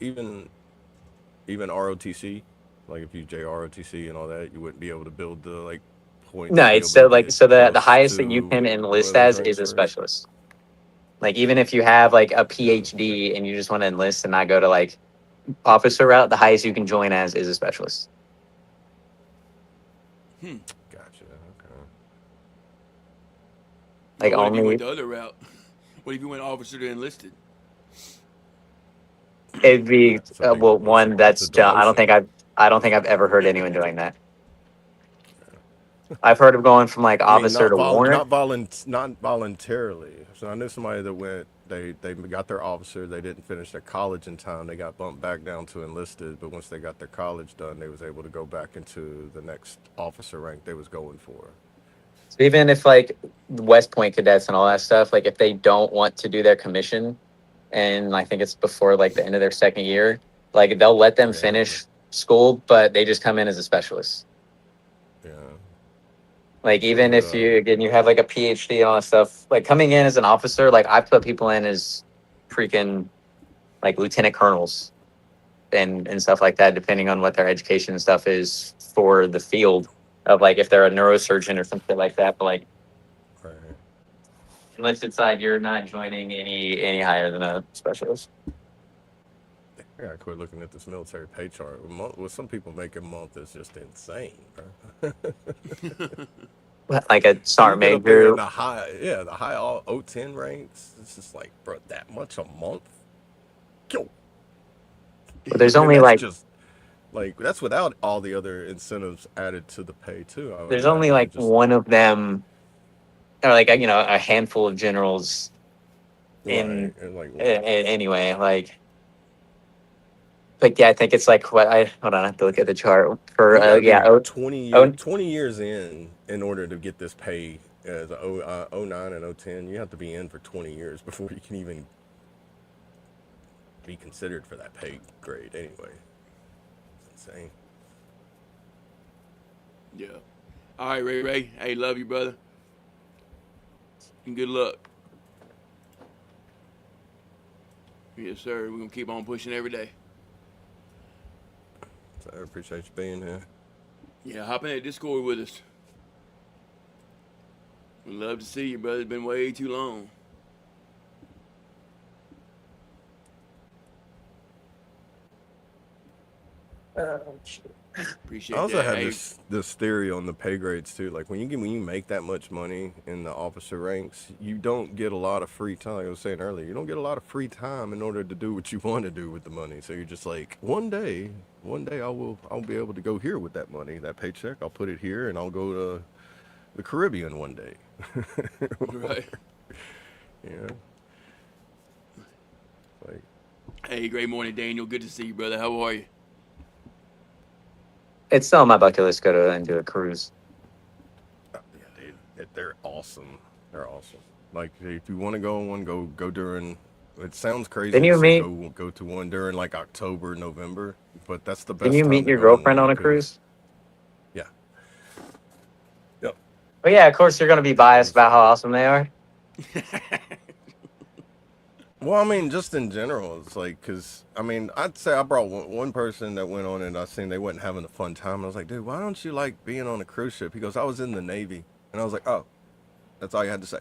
even ROTC, like if you JROTC and all that, you wouldn't be able to build the like points No, to be it's able so to like, get so the close highest that you to can enlist where those as ranks is a are. specialist. Like even if you have like a PhD and you just want to enlist and not go to like officer route, the highest you can join as is a specialist. Gotcha. Okay. Like But what if you only went the other route? What if you went officer to enlisted? it'd be So I think well, it's one it's a that's demotion. I don't think I've ever heard anyone doing that. I've heard of going from like I mean, officer to warrant. not voluntarily. So I knew somebody that went. They got their officer. They didn't finish their college in time. They got bumped back down to enlisted. But once they got their college done, they was able to go back into the next officer rank they was going for. So even if like West Point cadets and all that stuff, like if they don't want to do their commission, and I think it's before like the end of their second year, like they'll let them Yeah, finish school, but they just come in as a specialist. yeah. Like even But if you have like a PhD and all that stuff, like coming in as an officer, like I put people in as freaking like lieutenant colonels and stuff like that, depending on what their education and stuff is for the field of like if they're a neurosurgeon or something like that. But like right. enlisted side, you're not joining any higher than a specialist. I gotta quit looking at this military pay chart. What some people make a month is just insane, bro. Like a You sergeant get up there in major. the high all O10 ranks. It's just like, bro, that much a month? Yo. But there's And only that's like just like that's without all the other incentives added to the pay too. I would there's only imagine. like one of them, or like a handful of generals in Right, and like anyway. Like, but yeah, I think it's like what I hold on. I have to look at the chart for you got to yeah. be Oh, 20 years in order to get this pay as a 09 and 010. You have to be in for 20 years before you can even be considered for that pay grade. Anyway, it's insane. Yeah. All right, Ray. Hey, love you, brother. And good luck. Yes, sir. We're going to keep on pushing every day. So I appreciate you being here. Yeah, hop in that Discord with us. We'd love to see you, brother. It's been way too long. Appreciate I also that. have Hey, this theory on the pay grades too. Like when you make that much money in the officer ranks, you don't get a lot of free time. Like I was saying earlier, you don't get a lot of free time in order to do what you want to do with the money. So you're just like, one day I'll be able to go here with that money, that paycheck. I'll put it here and I'll go to the Caribbean one day. right. Yeah. Like Hey, great morning, Daniel. Good to see you, brother. How are you? it's still on my bucket list. Go to and do a cruise. yeah, they're awesome. They're awesome. Like if you want to go on one, go during. It sounds crazy Didn't to you say meet? go to one during like October, November, but that's the Didn't best you time meet to your go on girlfriend one on a because cruise? yeah, yep. Well, yeah, of course you're going to be It biased was about how awesome they are. well, I mean, just in general, it's like because I mean, I'd say I brought one person that went on and I seen they wasn't having a fun time. I was like, dude, why don't you like being on a cruise ship? He goes, I was in the Navy, and I was like, oh. That's all you had to say.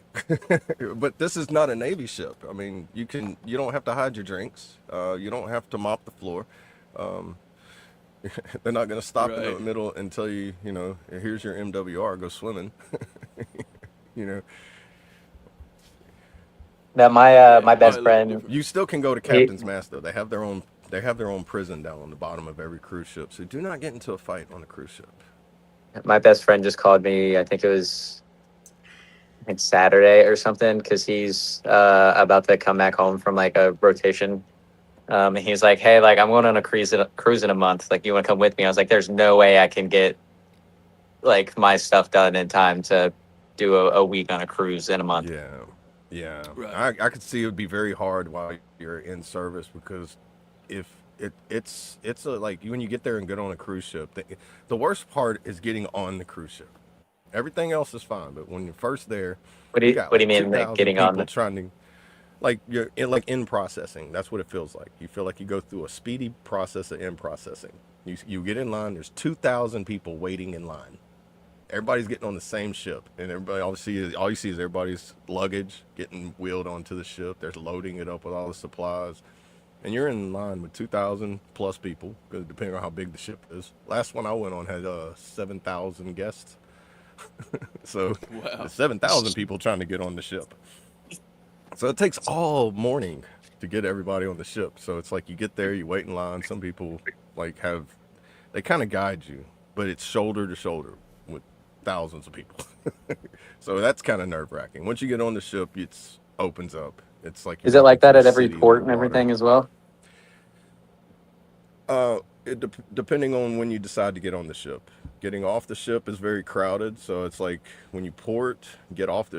But this is not a Navy ship. I mean, you don't have to hide your drinks. You don't have to mop the floor. Um, they're not going to stop in the Right. middle and tell you, here's your MWR, go swimming. you know, That Yeah, my best probably a little friend, different. you still can go to he, Captain's Mast though. They have their own prison down on the bottom of every cruise ship. So do not get into a fight on a cruise ship. my best friend just called me. I think it was like Saturday or something because he's about to come back home from like a rotation. And he's like, "Hey, like I'm going on a cruise in a month. Like, you want to come with me?" I was like, "There's no way I can get like my stuff done in time to do a week on a cruise in a month." Yeah. Yeah. Right. I could see it would be very hard while you're in service because if it's like when you get there and get on a cruise ship, the worst part is getting on the cruise ship. Everything else is fine, but when you're first there, you got What do you like mean like 2,000 getting on people the trying to, like you're in processing. That's what it feels like. You feel like you go through a speedy process of in processing. You get in line. There's 2,000 people waiting in line. Everybody's getting on the same ship, and everybody obviously all you see is everybody's luggage getting wheeled onto the ship. They're loading it up with all the supplies, and you're in line with 2,000 plus people, because depending on how big the ship is. Last one I went on had 7,000 guests, so Wow. there's 7,000 people trying to get on the ship. So it takes all morning to get everybody on the ship. So it's like you get there, you wait in line. Some people they kind of guide you, but it's shoulder to shoulder with thousands of people. So that's kind of nerve wracking. Once you get on the ship, it opens up. It's like you're Is it walking like that through a at every city port with and water. everything as well? Depending on when you decide to get on the ship. Getting off the ship is very crowded, so it's like when you port, get off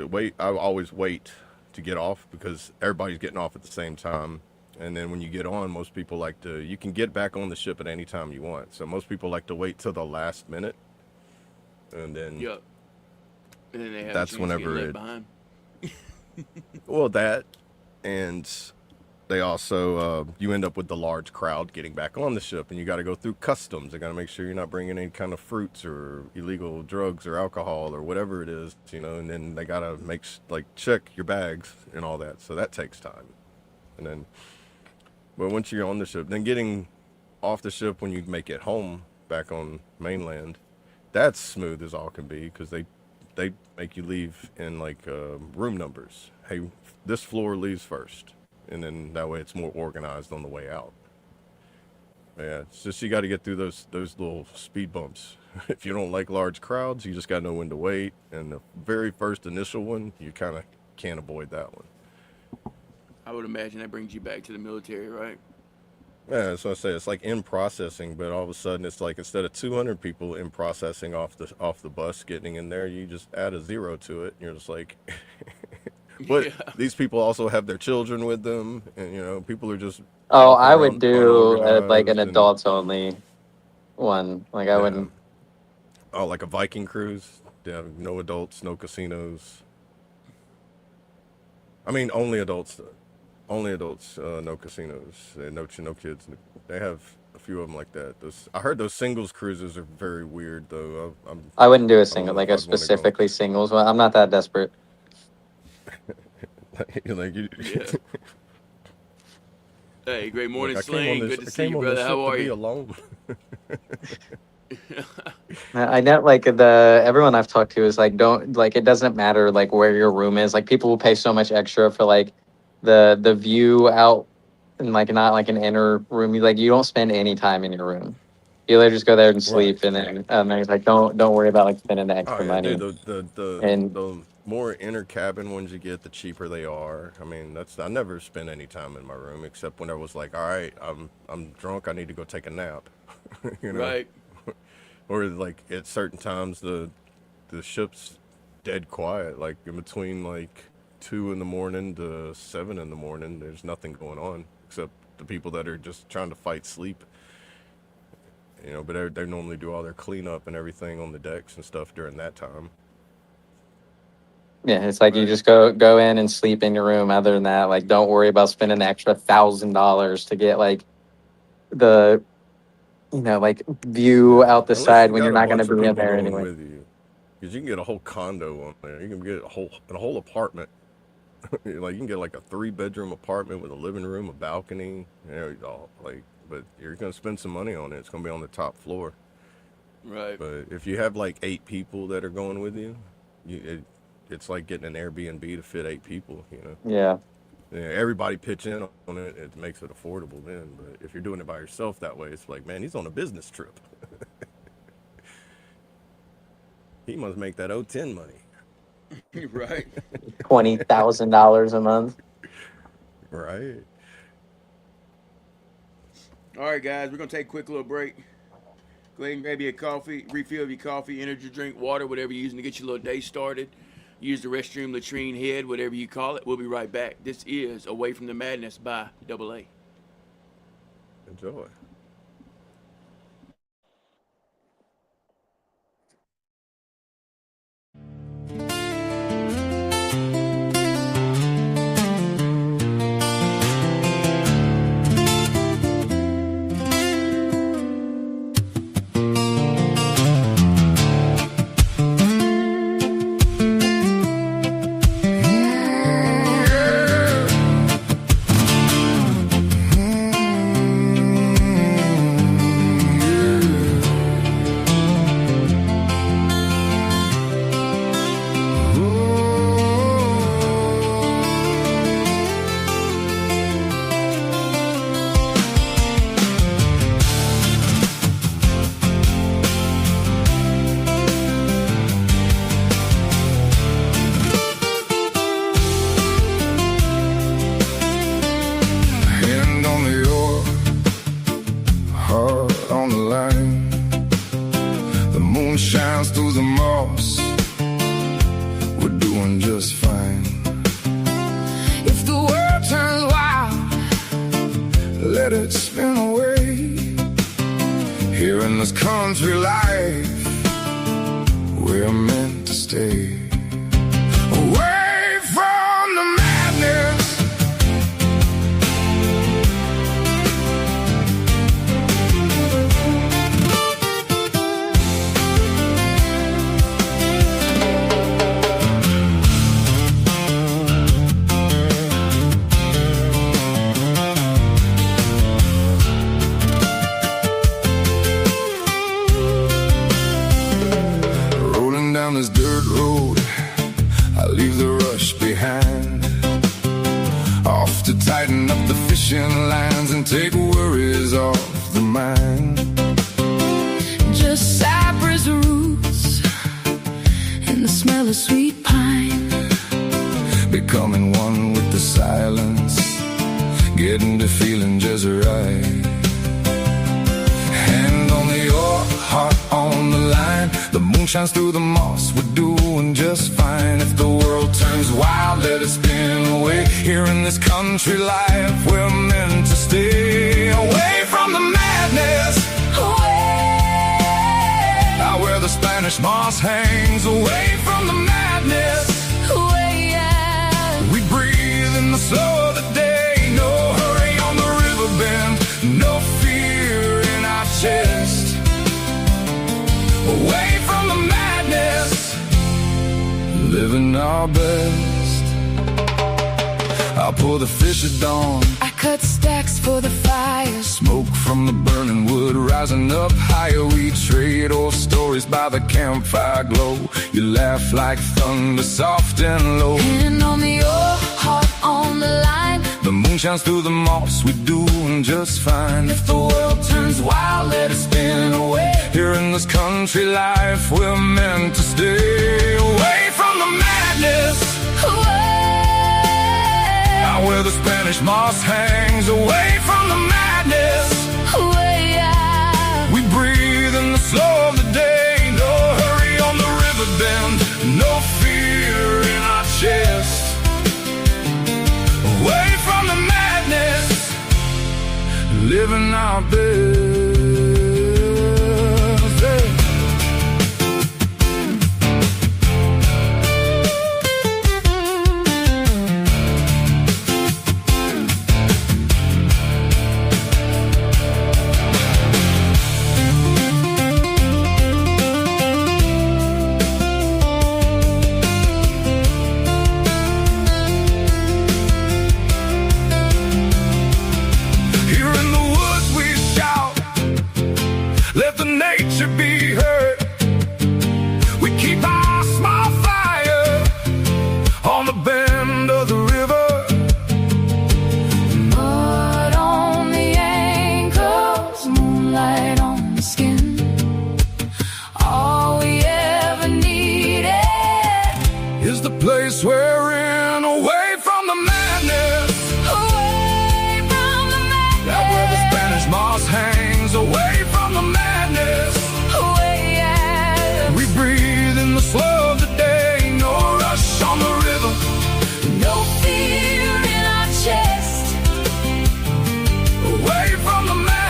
I always wait to get off because everybody's getting off at the same time. And then when you get on, most people you can get back on the ship at any time you want. So most people like to wait till the last minute. And then Yep. And then they have that's a chance to get whenever left behind. well, that, and they also you end up with the large crowd getting back on the ship, and you got to go through customs. They got to make sure you're not bringing any kind of fruits or illegal drugs or alcohol or whatever it is, and then they got to check your bags and all that. So that takes time. And then, but once you're on the ship, then getting off the ship when you make it home back on mainland, that's smooth as all can be, because they make you leave in room numbers. Hey, this floor leaves first, and then that way it's more organized on the way out. Yeah, it's just you got to get through those little speed bumps. If you don't like large crowds, you just got to know when to wait. And the very first initial one, you kind of can't avoid that one. I would imagine that brings you back to the military, right? Yeah, that's what I say. It's like in processing, but all of a sudden it's like instead of 200 people in processing off the bus getting in there, you just add a zero to it. And you're just like, but Yeah. these people also have their children with them, and people are just Oh, walking I would around do like an unorganized, and adults only one. Like I yeah, wouldn't. oh, like a Viking cruise. Yeah, no adults, no casinos. I mean, only adults. Only adults, no casinos, no kids. They have a few of them like that. I heard those singles cruises are very weird, though. I wouldn't do a I don't single, know if like a I'd want to go. specifically singles one. I'm not that desperate. Like Yeah. Hey, great morning, I came on Sling. this. Good to I see came you, on this brother. ship How to are be you? alone. I know, like everyone I've talked to is like, don't like it doesn't matter like where your room is. Like people will pay so much extra for like the view out and like not like an inner room. You don't spend any time in your room. You literally just go there and Right. sleep, and then it's like don't worry about like spending the Oh extra yeah, dude. money. The And more inner cabin ones you get, the cheaper they are. I mean, I never spent any time in my room except when I was like, all right, I'm drunk. I need to go take a nap. you know. Right. Or like at certain times the ship's dead quiet. Like in between like 2 in the morning to 7 in the morning, there's nothing going on except the people that are just trying to fight sleep. But they normally do all their cleanup and everything on the decks and stuff during that time. yeah, it's like you Right. just go in and sleep in your room. Other than that, like don't worry about spending the extra $1,000 to get like the like view Yeah, out the unless side you when you're got a not going to bunch of be in people there going anyway. with you, because you can get a whole condo on there. You can get a whole apartment. Like you can get like a 3-bedroom apartment with a living room, a balcony, but you're gonna spend some money on it. It's gonna be on the top floor. Right. But if you have like 8 people that are going with you, it's like getting an Airbnb to fit 8 people. Yeah. Everybody pitch in on it. It makes it affordable then. But if you're doing it by yourself that way, it's like, man, he's on a business trip. He must make that O10 money. Right. $20,000 a month. Right. All right, guys, we're going to take a quick little break. Go ahead and grab your coffee, refill your coffee, energy drink, water, whatever you're using to get your little day started. Use the restroom, latrine, head, whatever you call it. We'll be right back. This is Away from the Madness by AA. Enjoy. Hand on the oar, heart on the line. The moon shines through the moss. We're doing just fine. If the world turns wild, let it spin away. Here in this country life, we're meant to stay. Away from the madness. Rolling down this dirt road, I leave the rush behind. Off to tighten up the fishing lines and take worries off the mind. Just cypress roots and the smell of sweet pine. Becoming one with the silence, getting to feeling just right. Hand on the oar, heart on the line. The moon shines through the moss, we're doing just fine. If the world turns wild, let it spin away. Here in this country life, we're meant to stay. Away from the madness, out where the Spanish moss hangs. Away from the madness, we breathe in the slow of the day. No hurry on the river bend, no fear in our chest. Away from the madness, living our best. I'll pull the fish at dawn, I cut stacks for the fire. smoke from the burning wood rising up higher. We trade old stories by the campfire glow. You laugh like thunder, soft and low. Hand on the oar, heart on the line. The moon shines through the moss, we're doing just fine. If the world turns wild, let it spin away. Here in this country life, we're meant to stay. Away from the madness, out where the Spanish moss hangs. Away from the madness, we breathe in the slow of the day. No hurry on the river bend, no fear in our chest. Away from the madness, living our best. Here in the woods we shout, let the nature be heard. We keep our small fire on the bend of the river. Mud on the ankles, moonlight on the skin. All we ever needed Is the place we're in. Away from the madness, away from the madness. out where the Spanish moss hangs. Away from the madness, we breathe in the slow of the day. No rush on the river, No fear in our chest. away from the madness.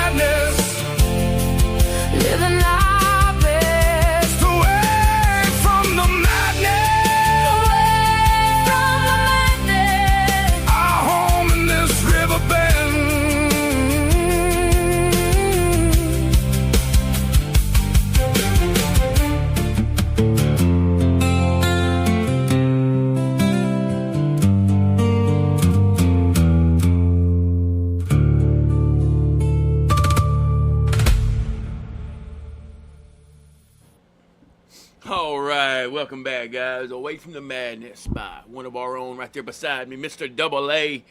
All right, welcome back, guys. Away from the madness by one of our own right there beside me, Mr. Double A.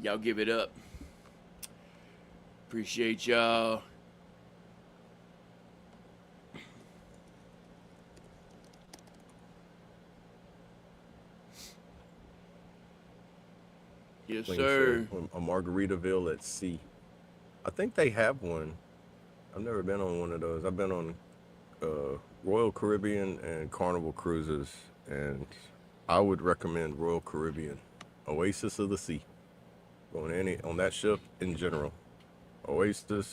Y'all give it up. Appreciate y'all. Yes, sir. A Margaritaville at sea. I think they have one. I've never been on one of those. I've been on Royal Caribbean and Carnival cruises, and I would recommend Royal Caribbean. Oasis of the Sea. Going on that ship in general. Oasis.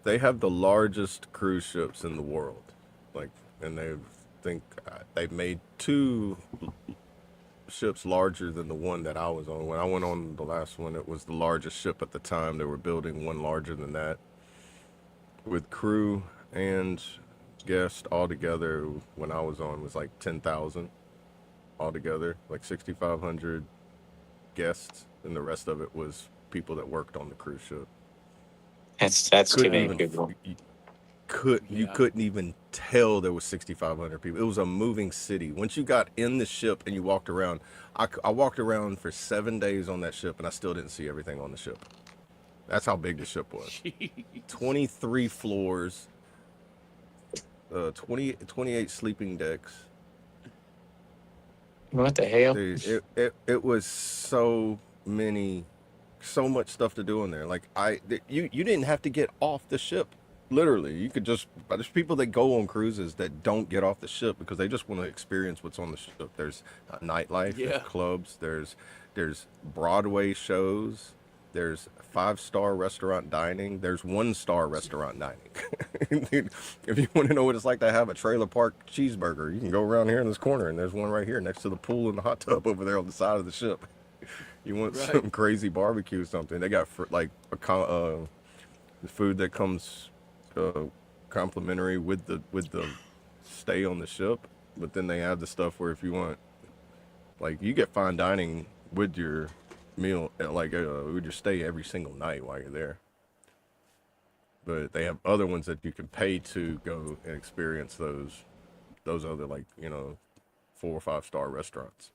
They have the largest cruise ships in the world, like, and they've made 2 ships larger than the one that I was on. When I went on the last one, it was the largest ship at the time. They were building one larger than that, with crew and guests all together. When I was on, was like 10,000 altogether, like 6,500 guests, and the rest of it was people that worked on the cruise ship. That's too many people. You couldn't even tell there was 6,500 people. It was a moving city. Once you got in the ship and you walked around, I walked around for 7 days on that ship, and I still didn't see everything on the ship. That's how big the ship was. 23 floors, 28 sleeping decks. What the hell? Dude, it was so much stuff to do in there. Like you didn't have to get off the ship. Literally, you could just. There's people that go on cruises that don't get off the ship because they just want to experience what's on the ship. There's nightlife, there's clubs, there's Broadway shows, there's 5-star restaurant dining, there's 1-star restaurant dining. Dude, if you want to know what it's like to have a trailer park cheeseburger, you can go around here in this corner, and there's one right here next to the pool and the hot tub over there on the side of the ship. You want some crazy barbecue, something? They got the food that comes complimentary with the stay on the ship, but then they have the stuff where if you want, like, you get fine dining with your meal, like with your stay every single night while you're there. But they have other ones that you can pay to go and experience those other, like, 4 or 5-star restaurants.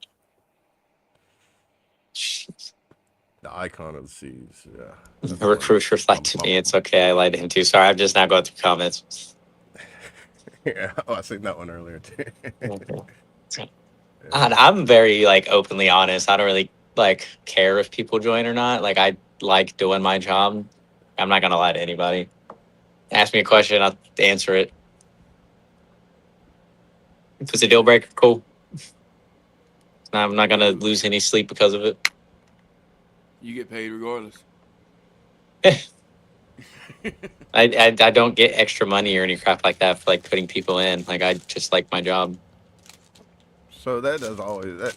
The icon of the seas, yeah. The recruiter lied to me. It's okay. I lied to him too. Sorry, I'm just now going through comments. Yeah, I seen that one earlier too. And I'm very openly honest. I don't really care if people join or not. Like, I like doing my job. I'm not gonna lie to anybody. Ask me a question, I'll answer it. If it's a deal breaker, cool. I'm not gonna lose any sleep because of it. You get paid regardless. I don't get extra money or any crap like that for putting people in. I just like my job. So that does always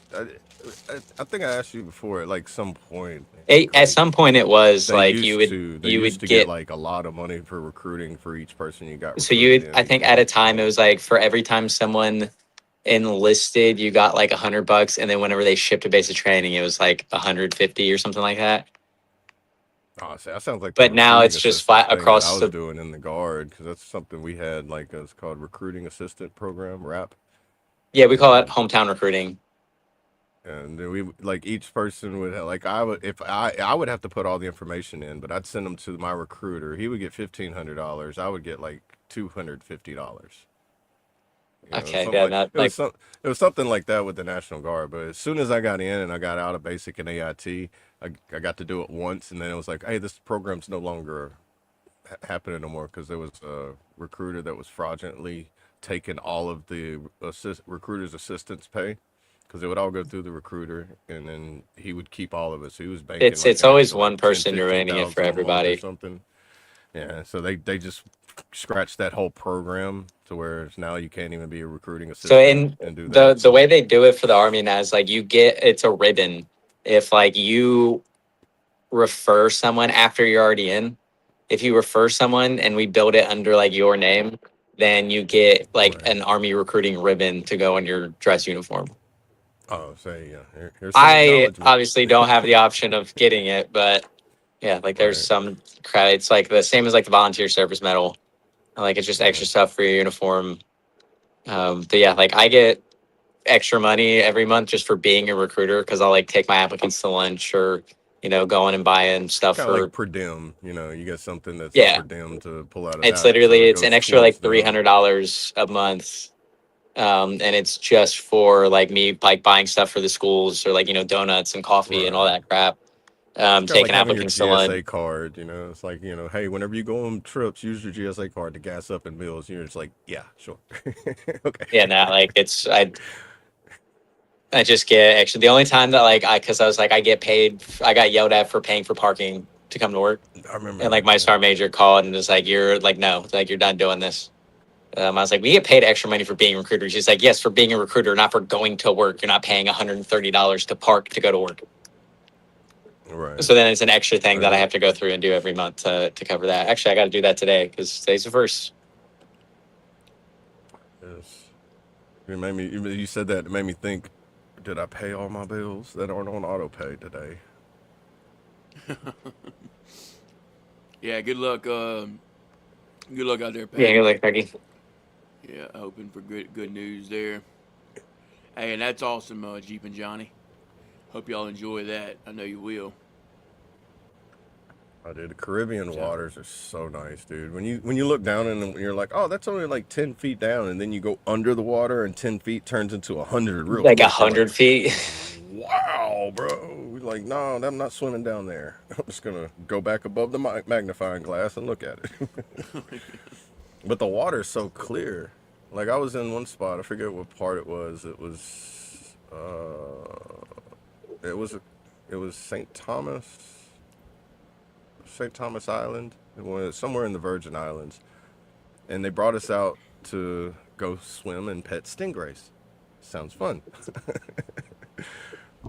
I think I asked you before at some point. At some point it was you would get a lot of money for recruiting for each person you got. So I think at a time it was for every time someone enlisted, you got $100, and then whenever they shipped to basic training, it was $150 or something like that. Oh, see, that sounds like. But now it's just flat across I was doing in the Guard, because that's something we had it's called Recruiting Assistant Program, RAP. Yeah, we call it hometown recruiting. And then we each person would have, I would have to put all the information in, but I'd send them to my recruiter. He would get $1,500. I would get $250. Okay, yeah, it was something like that with the National Guard. But as soon as I got in and I got out of basic and AIT, I got to do it once, and then it was hey, this program's no longer happening no more, because there was a recruiter that was fraudulently taking all of the recruiter's assistance pay, because it would all go through the recruiter, and then he would keep all of it. So he was banking. It's always one person ruining it for everybody. Or something. Yeah, so they just scratched that whole program to where now you can't even be a recruiting assistant. So and do that. The way they do it for the Army now is it's a ribbon. If you refer someone after you're already in, if you refer someone and we build it under your name, then you get an Army recruiting ribbon to go on your dress uniform. Oh, say yeah. Here's I obviously don't have the option of getting it, but yeah, there's some credits, the same as the volunteer service medal. Like it's just extra stuff for your uniform. But yeah, like I get extra money every month just for being a recruiter because I'll like take my applicants to lunch or going and buying stuff Kind of for like per diem, you get something that's a yeah. per diem to pull out of It's that, literally so it it's an goes extra towards like them. $300 a month. And it's just for like me like buying stuff for the schools or like donuts and coffee and all Right. that crap. It's kind of like Taking having your applicants to lunch. GSA card, It's like, hey, whenever you go on trips, use your GSA card to gas up in meals. You're just like, yeah, sure. Okay. Yeah, nah, like I just get actually the only time that like because I was like I got yelled at for paying for parking to come to work. I remember And like that. my Yeah. sergeant major called and was like, "You're like no, like you're done doing this." I was like, "We get paid extra money for being recruiters." She's like, "Yes, for being a recruiter, not for going to work. You're not paying $130 to park to go to work." Right. So then it's an extra thing that I Right. have to go through and do every month to cover that. Actually, I got to do that today because today's the first. Yes. It made me. You said that. It made me think. Did I pay all my bills that aren't on auto pay today? Yeah, good luck. Good luck out there, Yeah, Patty. you're like Peggy. Yeah, hoping for good news there. Hey, and that's awesome, Jeep and Johnny. Hope y'all enjoy that. I know you will. I did. The Caribbean So, waters are so nice, dude. When you look down and you're like, oh, that's only like 10 feet down, and then you go under the water and 10 feet turns into 100 real Like quick. You're like, 100 feet. wow, bro. We're like, no, I'm not swimming down there. I'm just gonna go back above the magnifying glass and look at it. But the water's so clear. Like I was in one spot. I forget what part it was. It was St. Thomas Island. It was somewhere in the Virgin Islands, and they brought us out to go swim and pet stingrays. Sounds fun.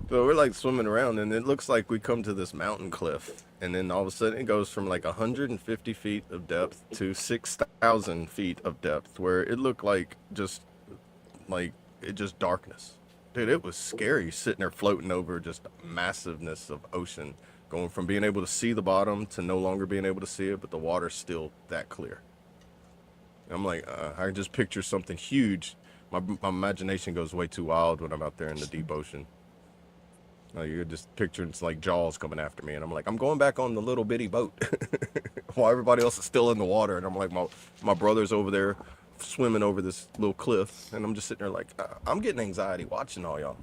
So we're like swimming around, and it looks like we come to this mountain cliff, and then all of a sudden it goes from like 150 feet of depth to 6,000 feet of depth, where it looked like just darkness. Dude, it was scary sitting there floating over just massiveness of ocean, going from being able to see the bottom to no longer being able to see it, but the water's still that clear. I'm like, I can just picture something huge. My imagination goes way too wild when I'm out there in the deep ocean. You're just picturing it's like Jaws coming after me, and I'm like, I'm going back on the little bitty boat while everybody else is still in the water, and I'm like, my brother's over there swimming over this little cliff, and I'm just sitting there like, I'm getting anxiety watching all y'all.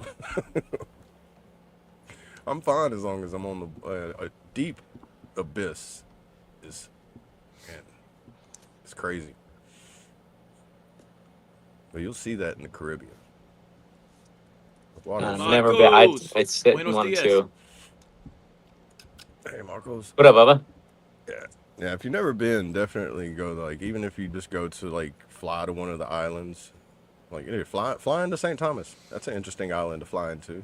I'm fine as long as I'm on the a deep abyss. Man, it's crazy. But you'll see that in the Caribbean. The water's Never been. Marcos, It's sitting buenos one dias. too. Hey, Marcos. What up, Bubba? Yeah, if you've never been, definitely go. Like, even if you just go to like fly to one of the islands, like fly into St. Thomas. That's an interesting island to fly into.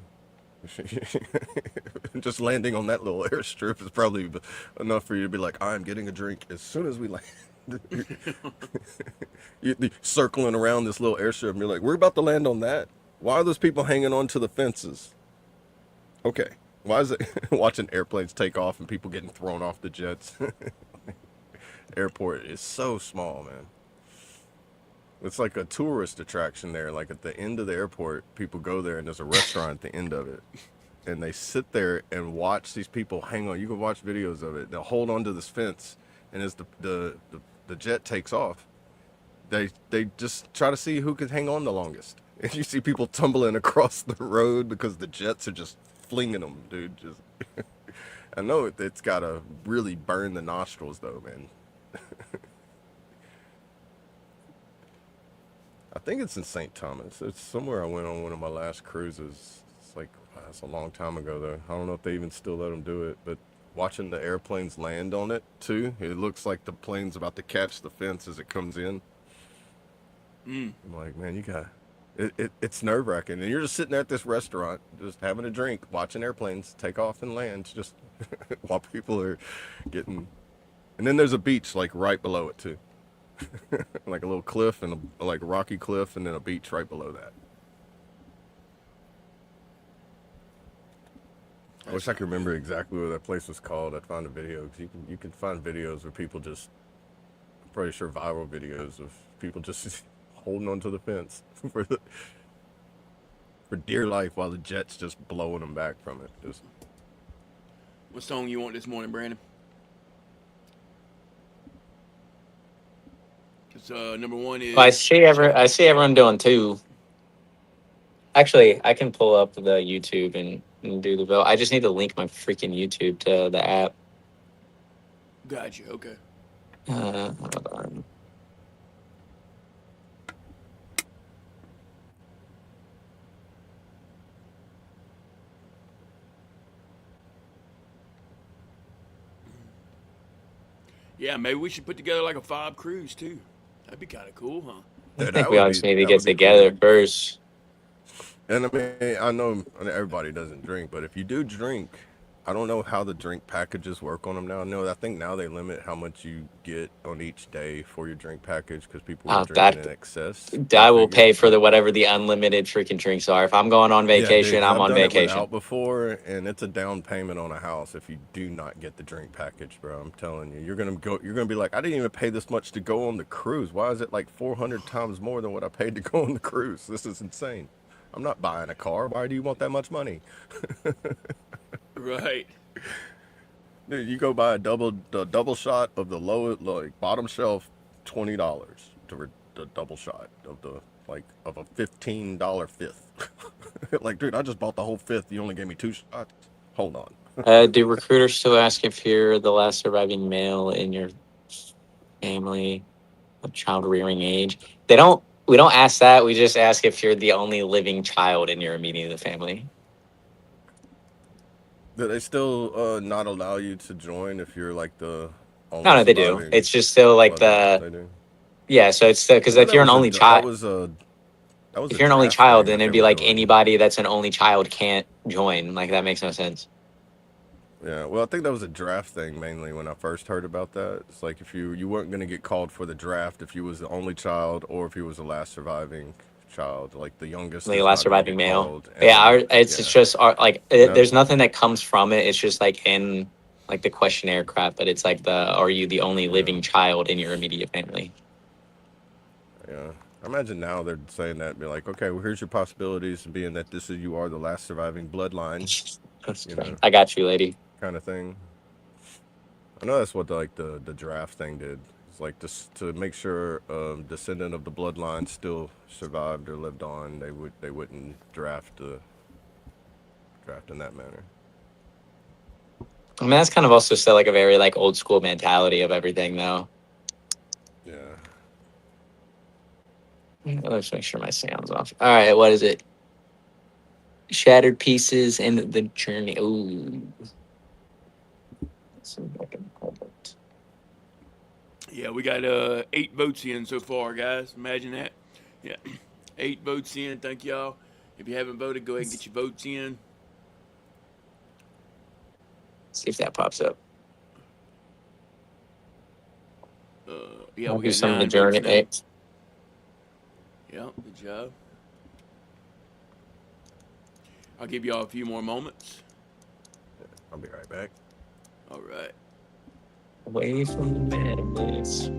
Just landing on that little airstrip is probably enough for you to be like, I'm getting a drink as soon as we land. You're circling around this little airstrip, and you're like, we're about to land on that. Why are those people hanging on to the fences? Okay. Why is it watching airplanes take off and people getting thrown off the jets? Airport is so small, man. It's like a tourist attraction there. Like at the end of the airport, people go there and there's a restaurant at the end of it. And they sit there and watch these people hang on. You can watch videos of it. They'll hold on to this fence, and as the jet takes off, they just try to see who can hang on the longest. And you see people tumbling across the road because the jets are just flinging them, dude. Just I know it's gotta really burn the nostrils though, man. I think it's in St. Thomas. It's somewhere I went on one of my last cruises. It's like, that's a long time ago though. I don't know if they even still let them do it, but watching the airplanes land on it too, it looks like the plane's about to catch the fence as it comes in. I'm like, man, you got it's nerve wracking, and you're just sitting there at this restaurant, just having a drink, watching airplanes take off and land, just while people are getting. And then there's a beach like right below it too, like a little cliff and like a rocky cliff, and then a beach right below that. I wish I could remember exactly what that place was called. I'd find a video, because you can find videos where people just pretty sure viral videos of people just holding onto the fence for dear life while the jet's just blowing them back from it. Just What song you want this morning, Brandon? Because number one is. I see everyone doing two. Actually, I can pull up the YouTube and do the vote. I just need to link my freaking YouTube to the app. Gotcha. Okay. Hold on. Yeah, maybe we should put together like a F.O.B cruise too. That'd be kind of cool, huh? I that think we would all be just need to that get would be together cool. first. And I mean, I know everybody doesn't drink, but if you do drink, I don't know how the drink packages work on them now. No, I think now they limit how much you get on each day for your drink package because people were drinking in excess. I I will figured, pay for but whatever the unlimited freaking drinks are. If I'm going on yeah, dude, vacation, because I'm I've on done it vacation. without before, and it's a down payment on a house if you do not get the drink package, bro. I'm telling you, you're gonna be like, I didn't even pay this much to go on the cruise. Why is it like 400 times more than what I paid to go on the cruise? This is insane. I'm not buying a car. Why do you want that much money? Right. Dude, you go buy the double shot of the lowest, like bottom shelf, $20 the double shot of the of a $15 fifth. Like, dude, I just bought the whole fifth. You only gave me 2 shots. Hold on. Do recruiters still ask if you're the last surviving male in your family of child rearing age? They don't. We don't ask that. We just ask if you're the only living child in your immediate family. Do they still not allow you to join if you're like the only No, they do. surviving It's just still like bloodline? the They do. yeah. So it's because I know if you're an only child, that was if a you're an only draft child, thing then that it'd they be were like doing. anybody that's an only child can't join. Like that makes no sense. Yeah, well, I think that was a draft thing mainly when I first heard about that. It's like if you weren't gonna get called for the draft if you was the only child or if you was the last surviving child. Like the youngest The is last not gonna surviving get male. called, Yeah, and it's yeah, just now, there's nothing that comes from it. It's just like in like the questionnaire crap, but it's like are you the only yeah, living child in your immediate family? yeah. I imagine now they're saying that, be like, okay, well, here's your possibilities, being that you are the last surviving bloodline, you know, I got you, lady. kind of thing. I know that's what the draft thing did. It's like just to make sure descendant of the bloodline still survived or lived on, they wouldn't draft in that manner. I mean, that's kind of also still like a very like old school mentality of everything, though. Yeah. Let's make sure my sound's off. All right, what is it? Shattered pieces and the journey. Ooh. Yeah, we got 8 votes in so far, guys. Imagine that. Yeah, 8 votes in. Thank y'all. If you haven't voted, go ahead and get your votes in. See if that pops up. Yeah, I'll we do got some of the 9 votes journey. now. Yeah, good job. I'll give y'all a few more moments. I'll be right back. All right. Away from the madness.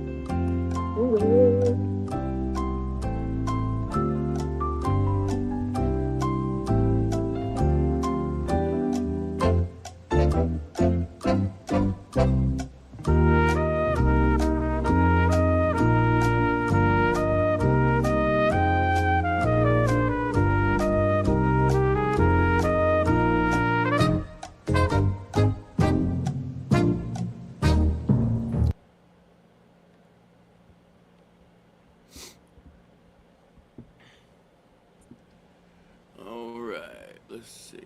All right. Let's see.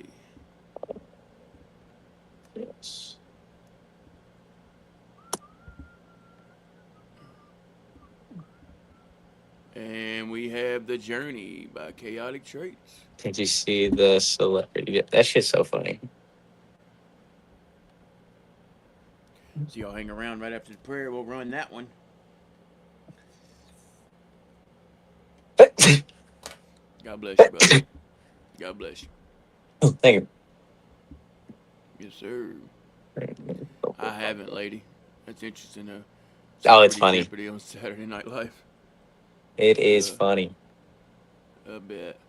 Yes. And we have The Journey by Chaotic Traits. Did you see the celebrity? That shit's so funny. So y'all hang around right after the prayer. We'll run that one. God bless you, brother. God bless you. Thank you. Yes, sir. I haven't, lady. That's interesting, though. Oh, it's Celebrity funny. Jeopardy on Saturday Night Live. It is Uh, funny. A bit.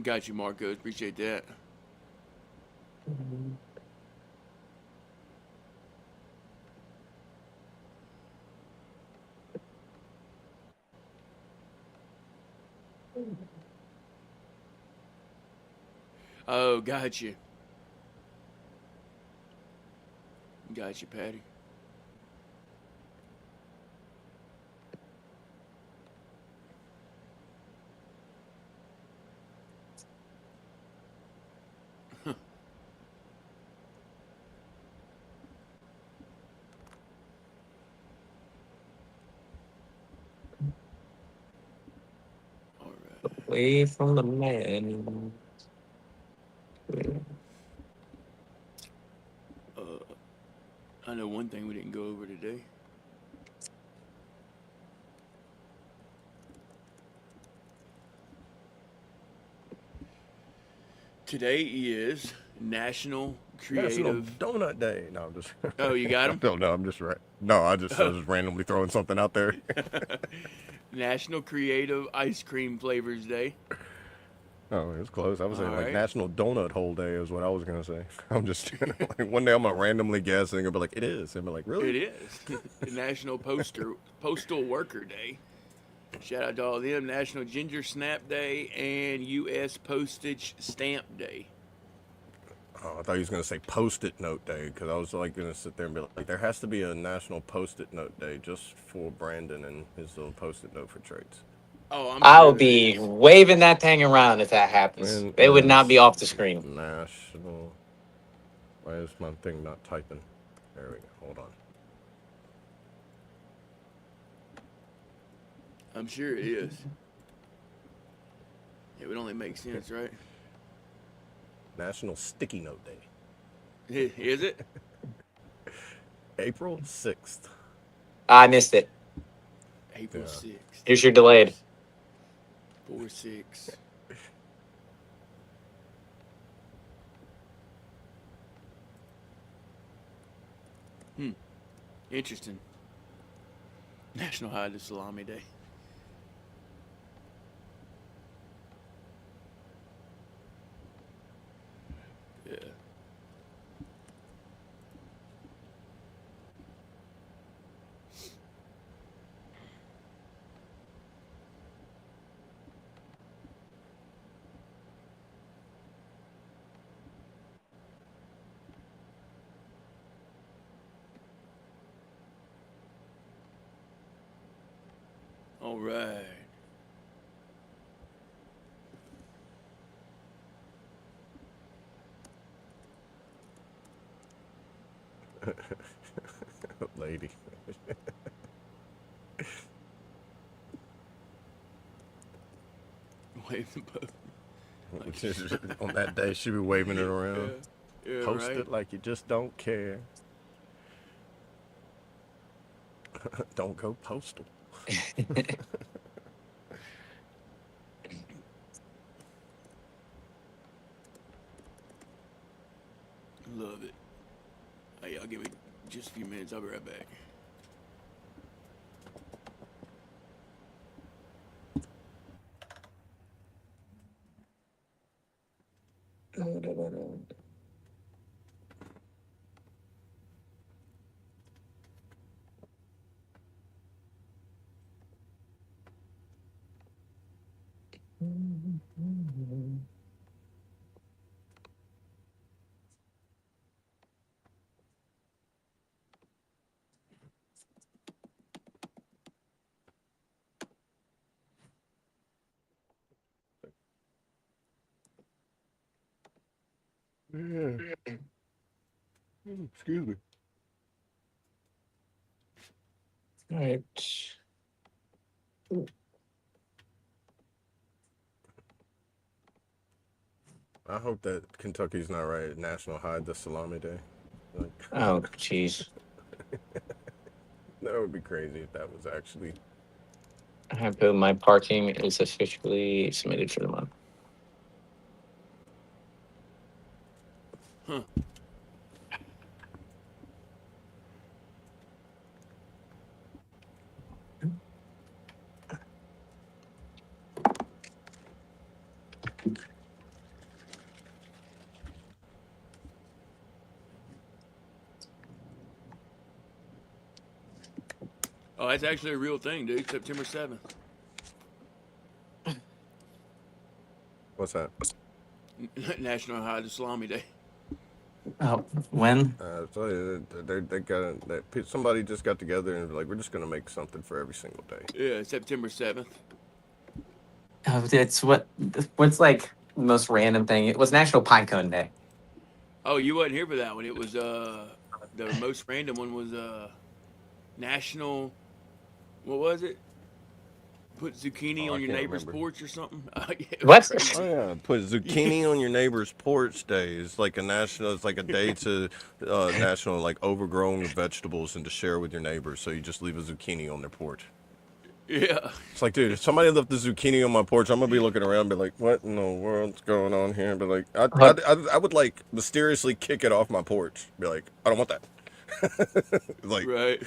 Got you, Marcos. Appreciate that. Oh, got you. Got you, Patty. All right. Away from the man. I know one thing we didn't go over today. Today is National National Creative. Donut Day. No, I'm just. Oh, you got 'em? No, no, I'm just right. No, I was just randomly throwing something out there. National Creative Ice Cream Flavors Day. Oh, it was close. I was saying All like right. National Donut Hole Day is what I was gonna say. I'm just like one day I'm gonna randomly guess and I'm gonna be like, it is. And be like, really? It is National Postal Worker Day. Shout out to all of them. National Ginger Snap Day and U.S. Postage Stamp Day. Oh, I thought he was gonna say Post-it Note Day because I was like gonna sit there and be like, there has to be a National Post-it Note Day just for Brandon and his little Post-it note for traits. Oh, I'm I'll sure there be is. waving that thing around if that happens. When It would not be is off the screen. National? Why is my thing not typing? There we go. Hold on. I'm sure it is. It would only make sense, right? National Sticky Note Day. Is it? April 6th. I missed it. April Yeah. 6th. Here's your delayed. 4/6. Interesting. National Hide the Salami Day. Yeah. All right. Lady. Wave the boat. On that day, she be waving it around. Yeah, Post right. it like you just don't care. Don't go postal. Love it. Hey, y'all give me just a few minutes. I'll be right back. Yeah. Excuse me. All right. I hope that Kentucky's not right. National Hide the Salami Day. Like, Oh, jeez. that would be crazy if that was actually. I have to, my parking is officially submitted for the month. Huh. Oh, that's actually a real thing, dude. September 7th. What's that? National Hajj Islami Day. Oh, when? So they got somebody just got together and like we're just gonna make something for every single day. Yeah, September 7th. It's what's like the most random thing. It was National Pinecone Day. Oh, you wasn't here for that one. It was the most random one was National. What was it? Put zucchini Oh, I on your can't neighbor's remember. porch or something. Yeah, it was What? crazy. Oh yeah, put zucchini on your neighbor's porch day. It's like a national. It's like a day to national like overgrown vegetables and to share with your neighbors. So you just leave a zucchini on their porch. Yeah. It's like, dude, if somebody left the zucchini on my porch, I'm gonna be looking around, and be like, what in the world's going on here? But like, I would like mysteriously kick it off my porch. Be like, I don't want that. Like, Right.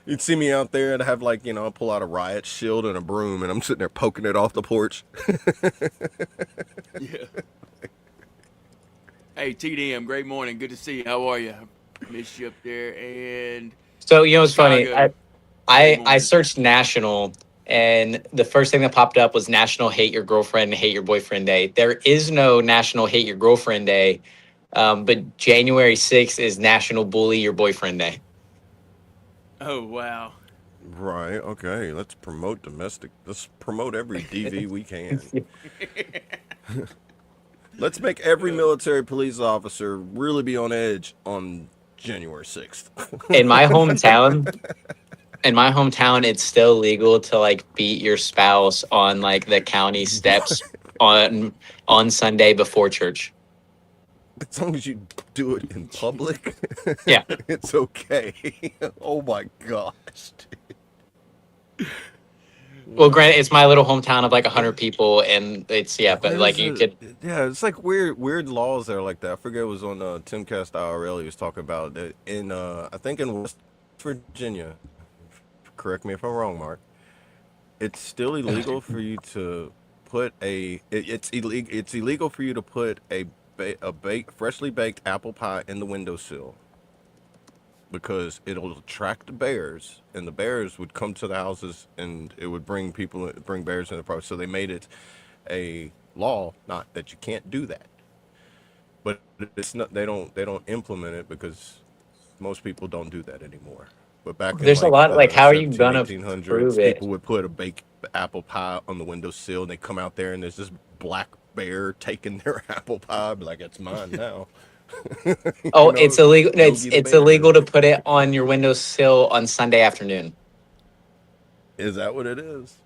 you'd see me out there and have like, I'll pull out a riot shield and a broom, and I'm sitting there poking it off the porch. Yeah. Hey, TDM, great morning. Good to see you. How are you? Missed you up there. And So it's funny. Chicago. I searched national, and the first thing that popped up was National Hate Your Girlfriend and Hate Your Boyfriend Day. There is no National Hate Your Girlfriend Day, but January 6th is National Bully Your Boyfriend Day. Oh, wow. Right. Okay. Let's promote domestic. Let's promote every DV we can. Let's make every military police officer really be on edge on January 6th. In my hometown, it's still legal to like beat your spouse on like the county steps on Sunday before church. As long as you do it in public, Yeah. it's okay. Oh my gosh. Dude. Well, granted, it's my little hometown of like 100 people, and it's but like you could. Yeah, it's like weird laws that are like that. I forget it was on Timcast IRL. He was talking about that in I think in West Virginia. Correct me if I'm wrong, Mark. It's still illegal for you to put it's illegal for you to put a freshly baked apple pie in the windowsill because it'll attract bears, and the bears would come to the houses, and it would bring bears in the property. So they made it a law, not that you can't do that, but it's not. They don't implement it because most people don't do that anymore. But back in There's a lot. the Like, how are you 1700s, gonna 1800s, prove it? people would put a baked apple pie on the windowsill, and they come out there, and there's this black bear taking their apple pie. Be like, it's mine now. Oh, it's illegal. Yogi the It's Bear. illegal to put it on your windowsill on Sunday afternoon. Is that what it is?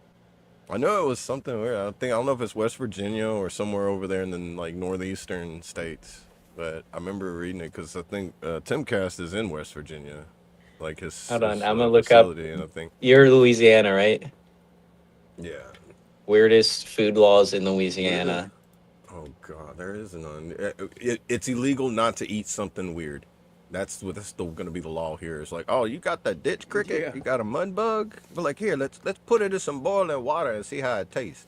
I know it was something weird. I don't know if it's West Virginia or somewhere over there in the like northeastern states, but I remember reading it because I think Timcast is in West Virginia, like his. Hold on, his, I'm gonna look up. facility, and I think You're Louisiana, right? yeah. Weirdest food laws in Louisiana. Oh God, there is none. It's illegal not to eat something weird. That's still going to be the law here. It's like, oh, you got that ditch cricket? Yeah. You got a mud bug? But like, here, let's put it in some boiling water and see how it tastes.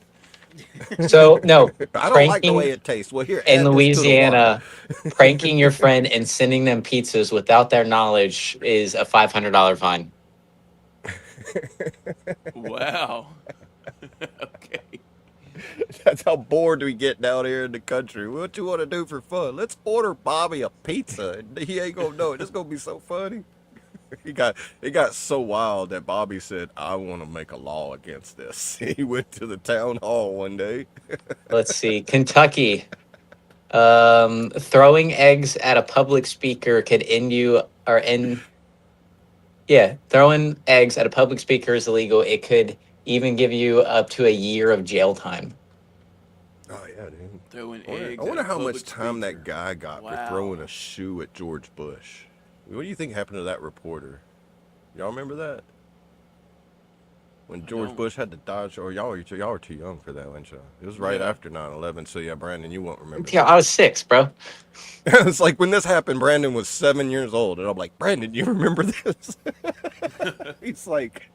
So no, I don't like the pranking way it tastes. Well, here, in add this to the Louisiana, water. pranking your friend and sending them pizzas without their knowledge is a $500 fine. Wow. Okay. That's how bored we get down here in the country. What you want to do for fun? Let's order Bobby a pizza. He ain't gonna know it. It's gonna be so funny. It got so wild that Bobby said, I want to make a law against this. He went to the town hall one day. Let's see, Kentucky. Throwing eggs at a public speaker could end you or end. Yeah, throwing eggs at a public speaker is illegal. It could even give you up to a year of jail time. Oh yeah, dude. Throwing I eggs. wonder at a how much public time speaker. that guy got for Wow. throwing a shoe at George Bush. What do you think happened to that reporter? Y'all remember that? when George Bush had to dodge, or y'all were too young for that, weren't you? It was right after 9/11. So yeah, Brandon, you won't remember. Yeah, I was 6, bro. It's like when this happened, Brandon was 7 years old, and I'm like, Brandon, you remember this? It's like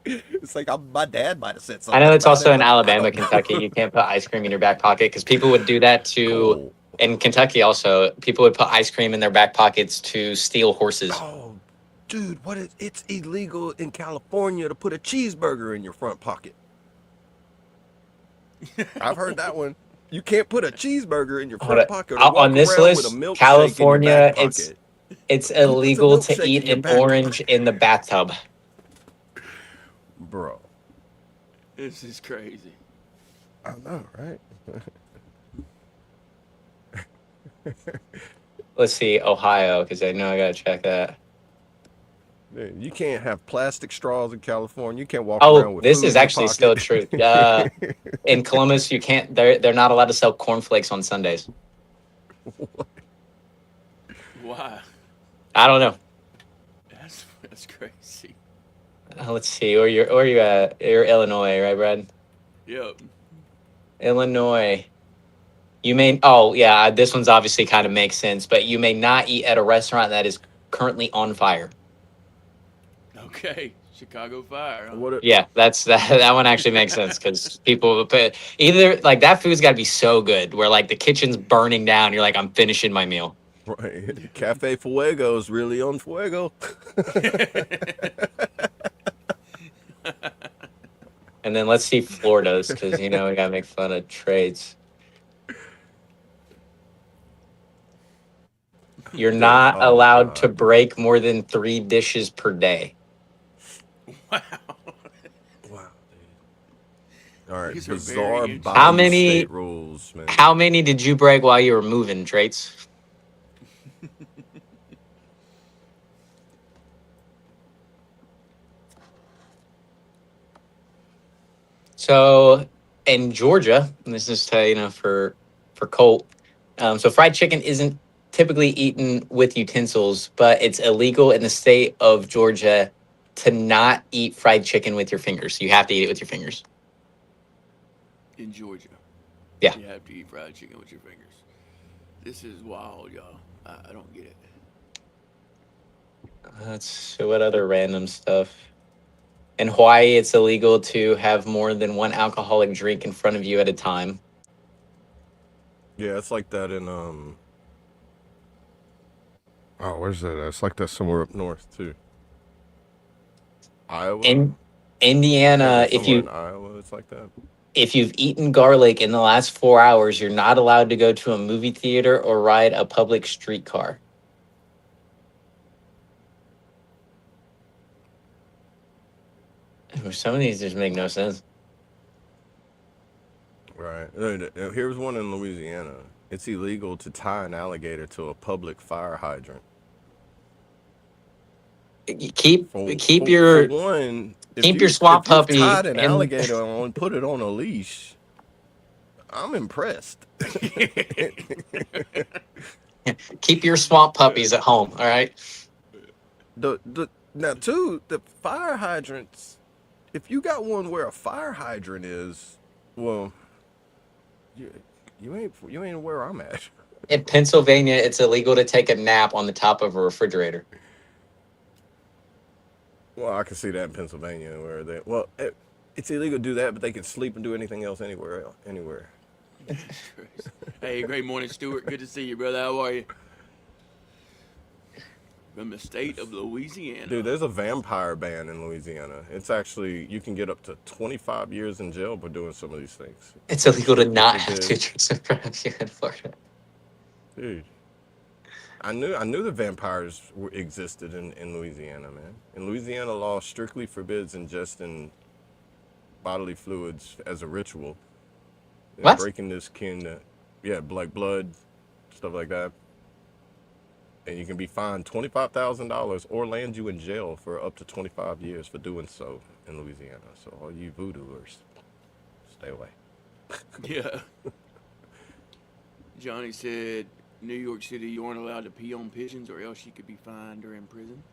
my dad might have said I something know it's about also it, in but I Alabama, don't know. Kentucky. You can't put ice cream in your back pocket because people would do that to. Oh, In Kentucky, also, people would put ice cream in their back pockets to steal horses. oh, dude, it's illegal in California to put a cheeseburger in your front pocket. I've heard that one. You can't put a cheeseburger in your Hold front up. pocket or On walk this around with a list, milkshake in your California, back pocket. it's Who puts a illegal to milkshake eat in your an back orange pocket? in the bathtub. Bro, This is crazy. I know, right? Let's see, Ohio, because I know I gotta check that. Dude, you can't have plastic straws in California. You can't walk Oh, around with this food is in your actually still true. pocket. In Columbus, you can't. They're not allowed to sell cornflakes on Sundays. Why? I don't know. That's crazy. Let's see. Where you at? You're Illinois, right, Brad? Yep. Illinois. You may. Oh, yeah. This one's obviously kind of makes sense, but you may not eat at a restaurant that is currently on fire. Okay. Chicago Fire. Huh? What? Yeah, that one actually makes sense because people put either like that food's got to be so good where like the kitchen's burning down. You're like, I'm finishing my meal. Right. Cafe Fuego's really on fuego. And then let's see Florida's because we gotta make fun of trades. You're not Oh, allowed to God. break more than 3 dishes per day. Wow. Wow, dude. All right, These are bizarre very Bayou How many- state rules, man. How many did you break while you were moving, Traits? So in Georgia, and this is for Colt. So fried chicken isn't typically eaten with utensils, but it's illegal in the state of Georgia to not eat fried chicken with your fingers. You have to eat it with your fingers. In Georgia. Yeah. You have to eat fried chicken with your fingers. This is wild, y'all. I don't get it. So what other random stuff? In Hawaii, it's illegal to have more than one alcoholic drink in front of you at a time. Yeah, it's like that in oh, where's that? It's like that somewhere up north too. Iowa. In Indiana, Yeah, somewhere in Iowa, it's like that. if you've eaten garlic in the last 4 hours, you're not allowed to go to a movie theater or ride a public streetcar. Some of these just make no sense. Right. Here's one in Louisiana. It's illegal to tie an alligator to a public fire hydrant. Keep For your one, keep your swamp if you've puppy tied an in- alligator on, put it on a leash. I'm impressed. keep your swamp puppies at home. All right. Now too, the fire hydrants. If you got one where a fire hydrant is, well, you ain't where I'm at. In Pennsylvania, it's illegal to take a nap on the top of a refrigerator. Well, I can see that in Pennsylvania where it's illegal to do that, but they can sleep and do anything else anywhere. Hey, great morning, Stuart. Good to see you, brother. How are you? From the state of Louisiana. Dude, there's a vampire ban in Louisiana. It's actually, you can get up to 25 years in jail for doing some of these things. It's illegal to not They have did. 2 drinks in front of you in Florida. Dude, I knew the vampires existed in Louisiana, man. In Louisiana, law strictly forbids ingesting bodily fluids as a ritual. What? Breaking this like blood, stuff like that. And you can be fined $25,000 or land you in jail for up to 25 years for doing so in Louisiana. So all you voodooers, stay away. Yeah. Johnny said, New York City, you aren't allowed to pee on pigeons or else you could be fined or in prison.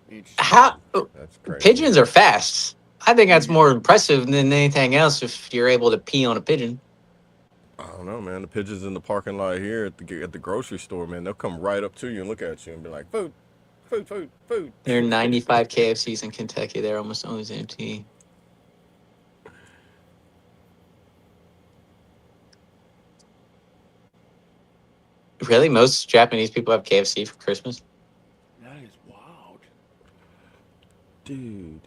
Interesting. How That's crazy. pigeons are fast. I think that's more impressive than anything else if you're able to pee on a pigeon. I don't know, man. The pigeons in the parking lot here at the grocery store, man, they'll come right up to you and look at you and be like, food, food, food, food. There are 95 KFCs in Kentucky. They're almost always empty. Really? Most Japanese people have KFC for Christmas? That is wild. Dude.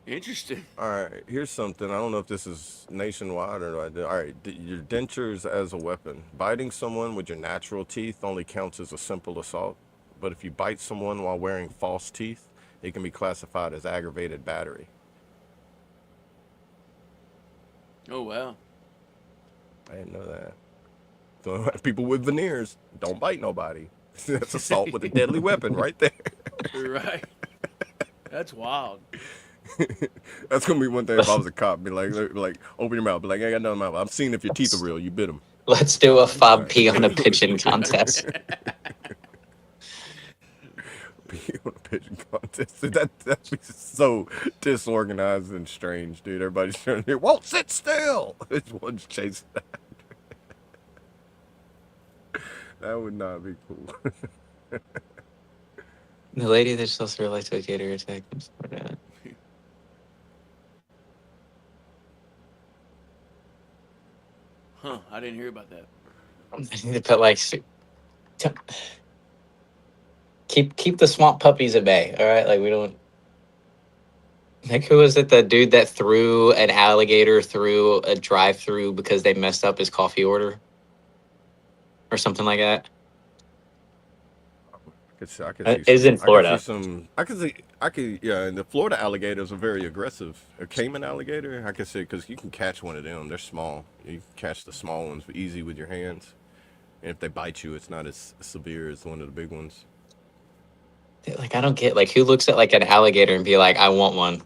Interesting. All right, here's something. I don't know if this is nationwide or all right. Your dentures as a weapon. Biting someone with your natural teeth only counts as a simple assault, but if you bite someone while wearing false teeth, it can be classified as aggravated battery. Oh wow. I didn't know that. So people with veneers don't bite nobody. That's assault with a deadly weapon right there. Right. That's wild. That's gonna be one thing if I was a cop. Be like, open your mouth. Be like, I got nothing in my mouth. I'm seeing if your teeth are real. You bit them. Let's do a F.O.B pee on a pigeon contest. Pee on a pigeon contest. That'd be so disorganized and strange, dude. Everybody's trying to hear, won't sit still. This one's chasing that. That would not be cool. The lady that sells her light to a gator attack. Huh, I didn't hear about that. I need to put like keep the swamp puppies at bay. All right, like we don't. Like who was it? The dude that threw an alligator through a drive-through because they messed up his coffee order, or something like that. I could see Is in Florida. Yeah, and the Florida alligators are very aggressive. A Cayman alligator, I could say, because you can catch one of them. They're small. You can catch the small ones easy with your hands. And if they bite you, it's not as severe as one of the big ones. Like I don't get like who looks at like an alligator and be like, I want one.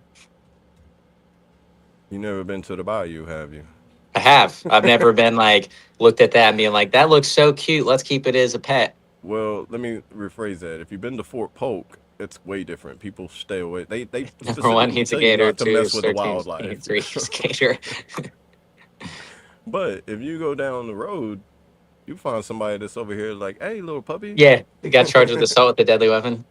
You never been to the bayou, have you? I have. I've never been like looked at that and being like, that looks so cute. Let's keep it as a pet. Well, let me rephrase that. If you've been to Fort Polk, it's way different. People stay away. They Number one, he's a tell you gator. not to Two, mess with the 13, wildlife. 3, he's a gator. But if you go down the road, you find somebody that's over here like, hey, little puppy. Yeah, he got charged with assault with a deadly weapon.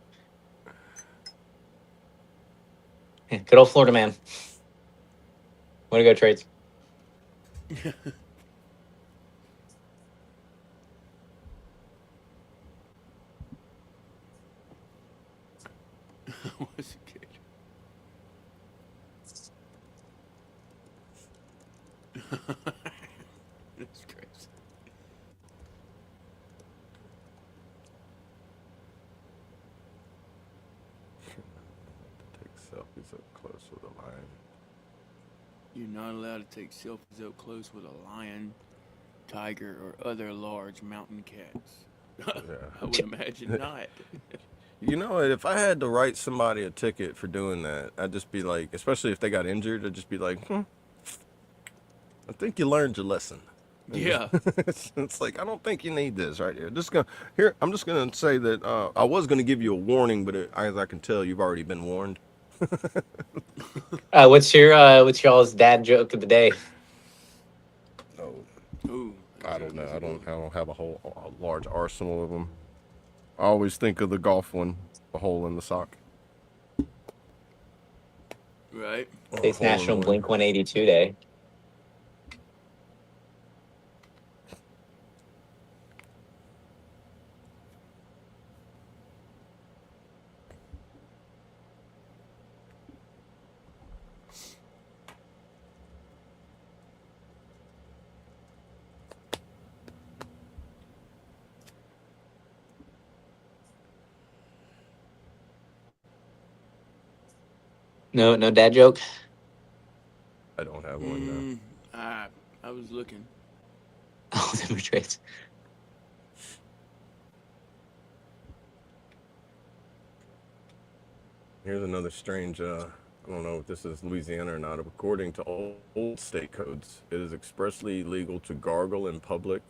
Yeah, good old Florida man. Way to go, Trades. What's a gator? That's crazy. Take selfies up close with a lion. You're not allowed to take selfies up close with a lion, tiger, or other large mountain cats. Yeah. I would imagine not. You know, if I had to write somebody a ticket for doing that, I'd just be like, especially if they got injured, I'd just be like, I think you learned your lesson. Yeah. It's like, I don't think you need this right here. I'm just gonna say that I was gonna give you a warning, but as I can tell, you've already been warned. What's y'all's dad joke of the day? No, Ooh. I don't know. I don't have a large arsenal of them. I always think of the golf one, the hole in the sock. Right. It's National Blink 182 Day. No dad joke. I don't have one now. I was looking. Oh, them were Trades. Here's another strange, I don't know if this is Louisiana or not. According to old state codes, it is expressly illegal to gargle in public.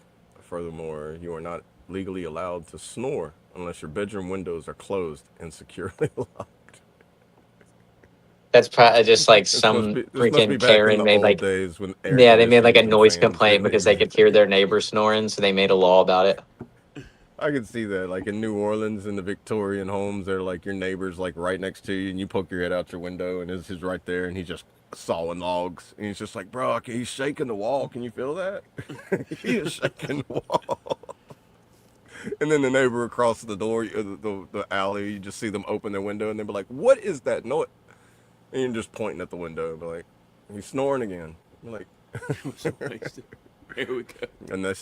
Furthermore, you are not legally allowed to snore unless your bedroom windows are closed and securely locked. That's probably just like This must some be freaking back in Karen the made old like, days when air yeah, they made like a conditioners and noise fans complaint didn't because they could hear their neighbor snoring, so they made a law about it. I can see that, like in New Orleans in the Victorian homes, they're like your neighbor's like right next to you, and you poke your head out your window, and he's right there, and he's just sawing logs, and he's just like, bro, he's shaking the wall. Can you feel that? He is shaking the wall. And then the neighbor across the door, the alley, you just see them open their window, and they be like, what is that noise? And you're just pointing at the window, and be like, he's snoring again. You're like, So wasted. Here we go. and they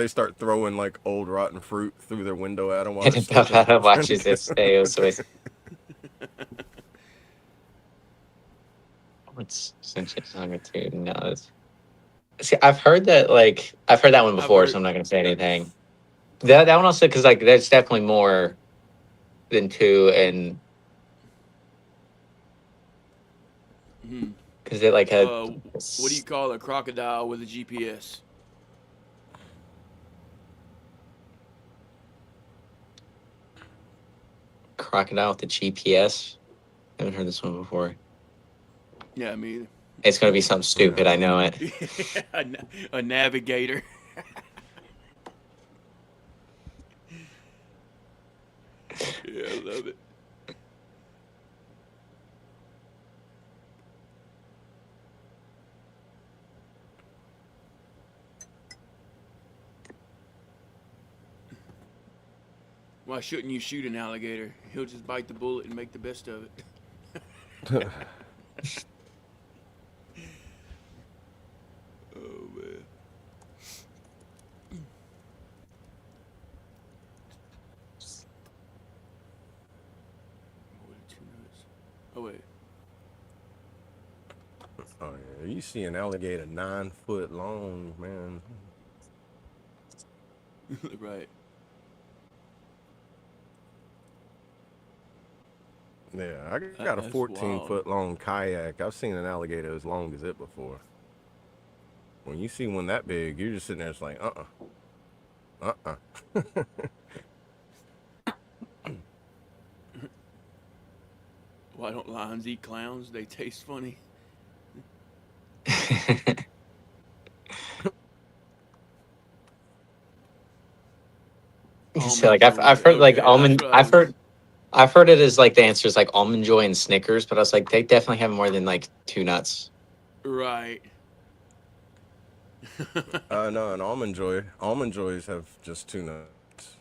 start throwing like old rotten fruit through their window at him while And they're sleeping. watches this stay. What's essentially longitude? No, see, I've heard that one before, so I'm not gonna say anything. That one also, because like that's definitely more than 2, and because it like had. What do you call a crocodile with a GPS? Crocodile with the GPS? I haven't heard this one before. Yeah, I mean, It's gonna be something stupid. I know it. a navigator. Yeah, I love it. Why shouldn't you shoot an alligator? He'll just bite the bullet and make the best of it. Oh, man. More than 2 minutes. Oh, wait. Oh yeah, you see an alligator 9 foot long, man. Right. Yeah, I got a That's 14-foot long kayak. I've seen an alligator as long as it before. When you see one that big, you're just sitting there, it's like, Why don't lions eat clowns? They taste funny. So like I've heard like Okay, almond. that's what I was- I've heard it as like the answer is like almond joy and Snickers, but I was like they definitely have more than like 2 nuts. Right. no, an almond joy. Almond joys have just 2 nuts.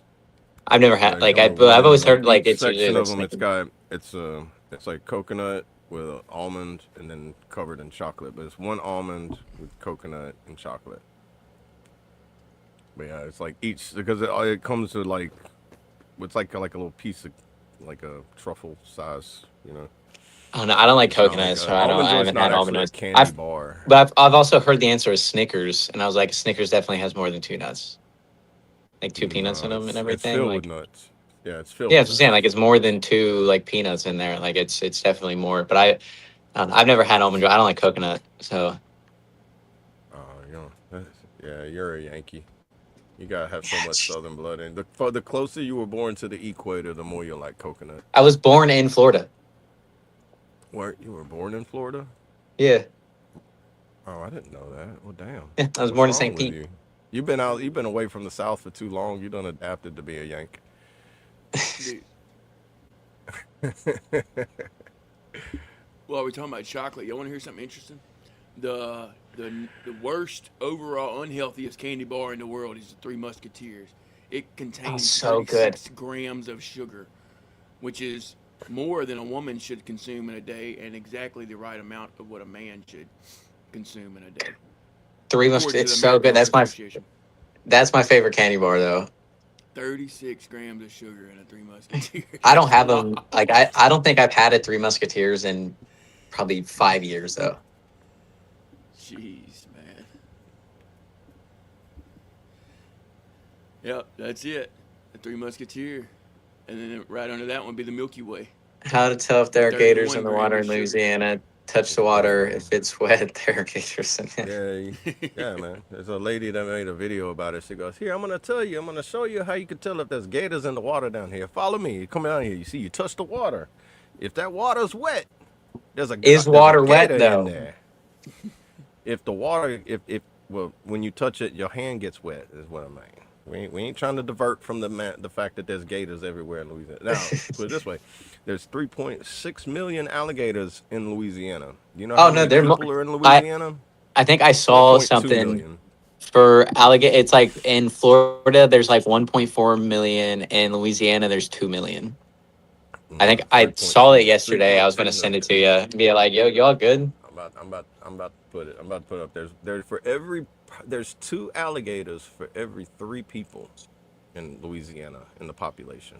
I've never had like I've always heard like each it's usually section like of them. Snickers. It's like coconut with an almond and then covered in chocolate. But it's one almond with coconut and chocolate. But yeah, it's like each because it comes to like it's like a little piece of like a truffle size, you know. Oh no, I don't like It's not coconut, like so a- I almond joy's haven't not had actually almond a nuts. candy bar. But I've also heard the answer is Snickers, and I was like Snickers definitely has more than 2 nuts, like 2 peanuts in them and It's everything. filled Like, with nuts. Yeah, it's filled. yeah, with that's what I'm saying. nuts. Like it's more than 2 like peanuts in there. Like it's definitely more. But I've never had almond joy. I don't like coconut, so Oh, yeah, you're a Yankee. You gotta have so much Southern blood in. The closer you were born to the equator, the more you like coconut. I was born in Florida. Where you were born in Florida? Yeah, Oh, I didn't know that. Well, damn. I was What's born in wrong St. with Pete. you? You've been away from the South for too long. You done adapted to be a Yank. Dude. Well, we're talking about chocolate. You want to hear something interesting? The worst overall unhealthiest candy bar in the world is the Three Musketeers. It contains so good. 36 grams of sugar, which is more than a woman should consume in a day, and exactly the right amount of what a man should consume in a day. According to It's the so good. American Heart Association. That's my favorite candy bar though. 36 grams of sugar in a Three Musketeers. I don't have them. Like I don't think I've had a Three Musketeers in probably 5 years though. Jeez, man. Yep, that's it. The Three Musketeer. And then right under that one would be the Milky Way. How to tell if there are 31 gators in the water in grams of sugar. Louisiana? Touch the water. If it's wet, there are gators in it. Yeah, man. There's a lady that made a video about it. She goes, "Here, I'm gonna show you how you can tell if there's gators in the water down here. Follow me. Come down here. You see, you touch the water. If that water's wet, Is there's a water wet gator in though? there. If the water, if well, when you touch it, your hand gets wet. Is what I mean. We ain't trying to divert from the fact that there's gators everywhere in Louisiana. Now, put it this way: there's 3.6 million alligators in Louisiana. You know Oh how no, many people are in I Louisiana? I think I saw 4.2 something million. for alligator. It's like in Florida, there's like 1.4 million. In Louisiana, there's 2 million. I think I saw it yesterday. I was 3.2 gonna send million. it to you. Be like, yo, y'all good? I'm about to put it. I'm about to put it up. There's 2 alligators for every 3 people in Louisiana in the population.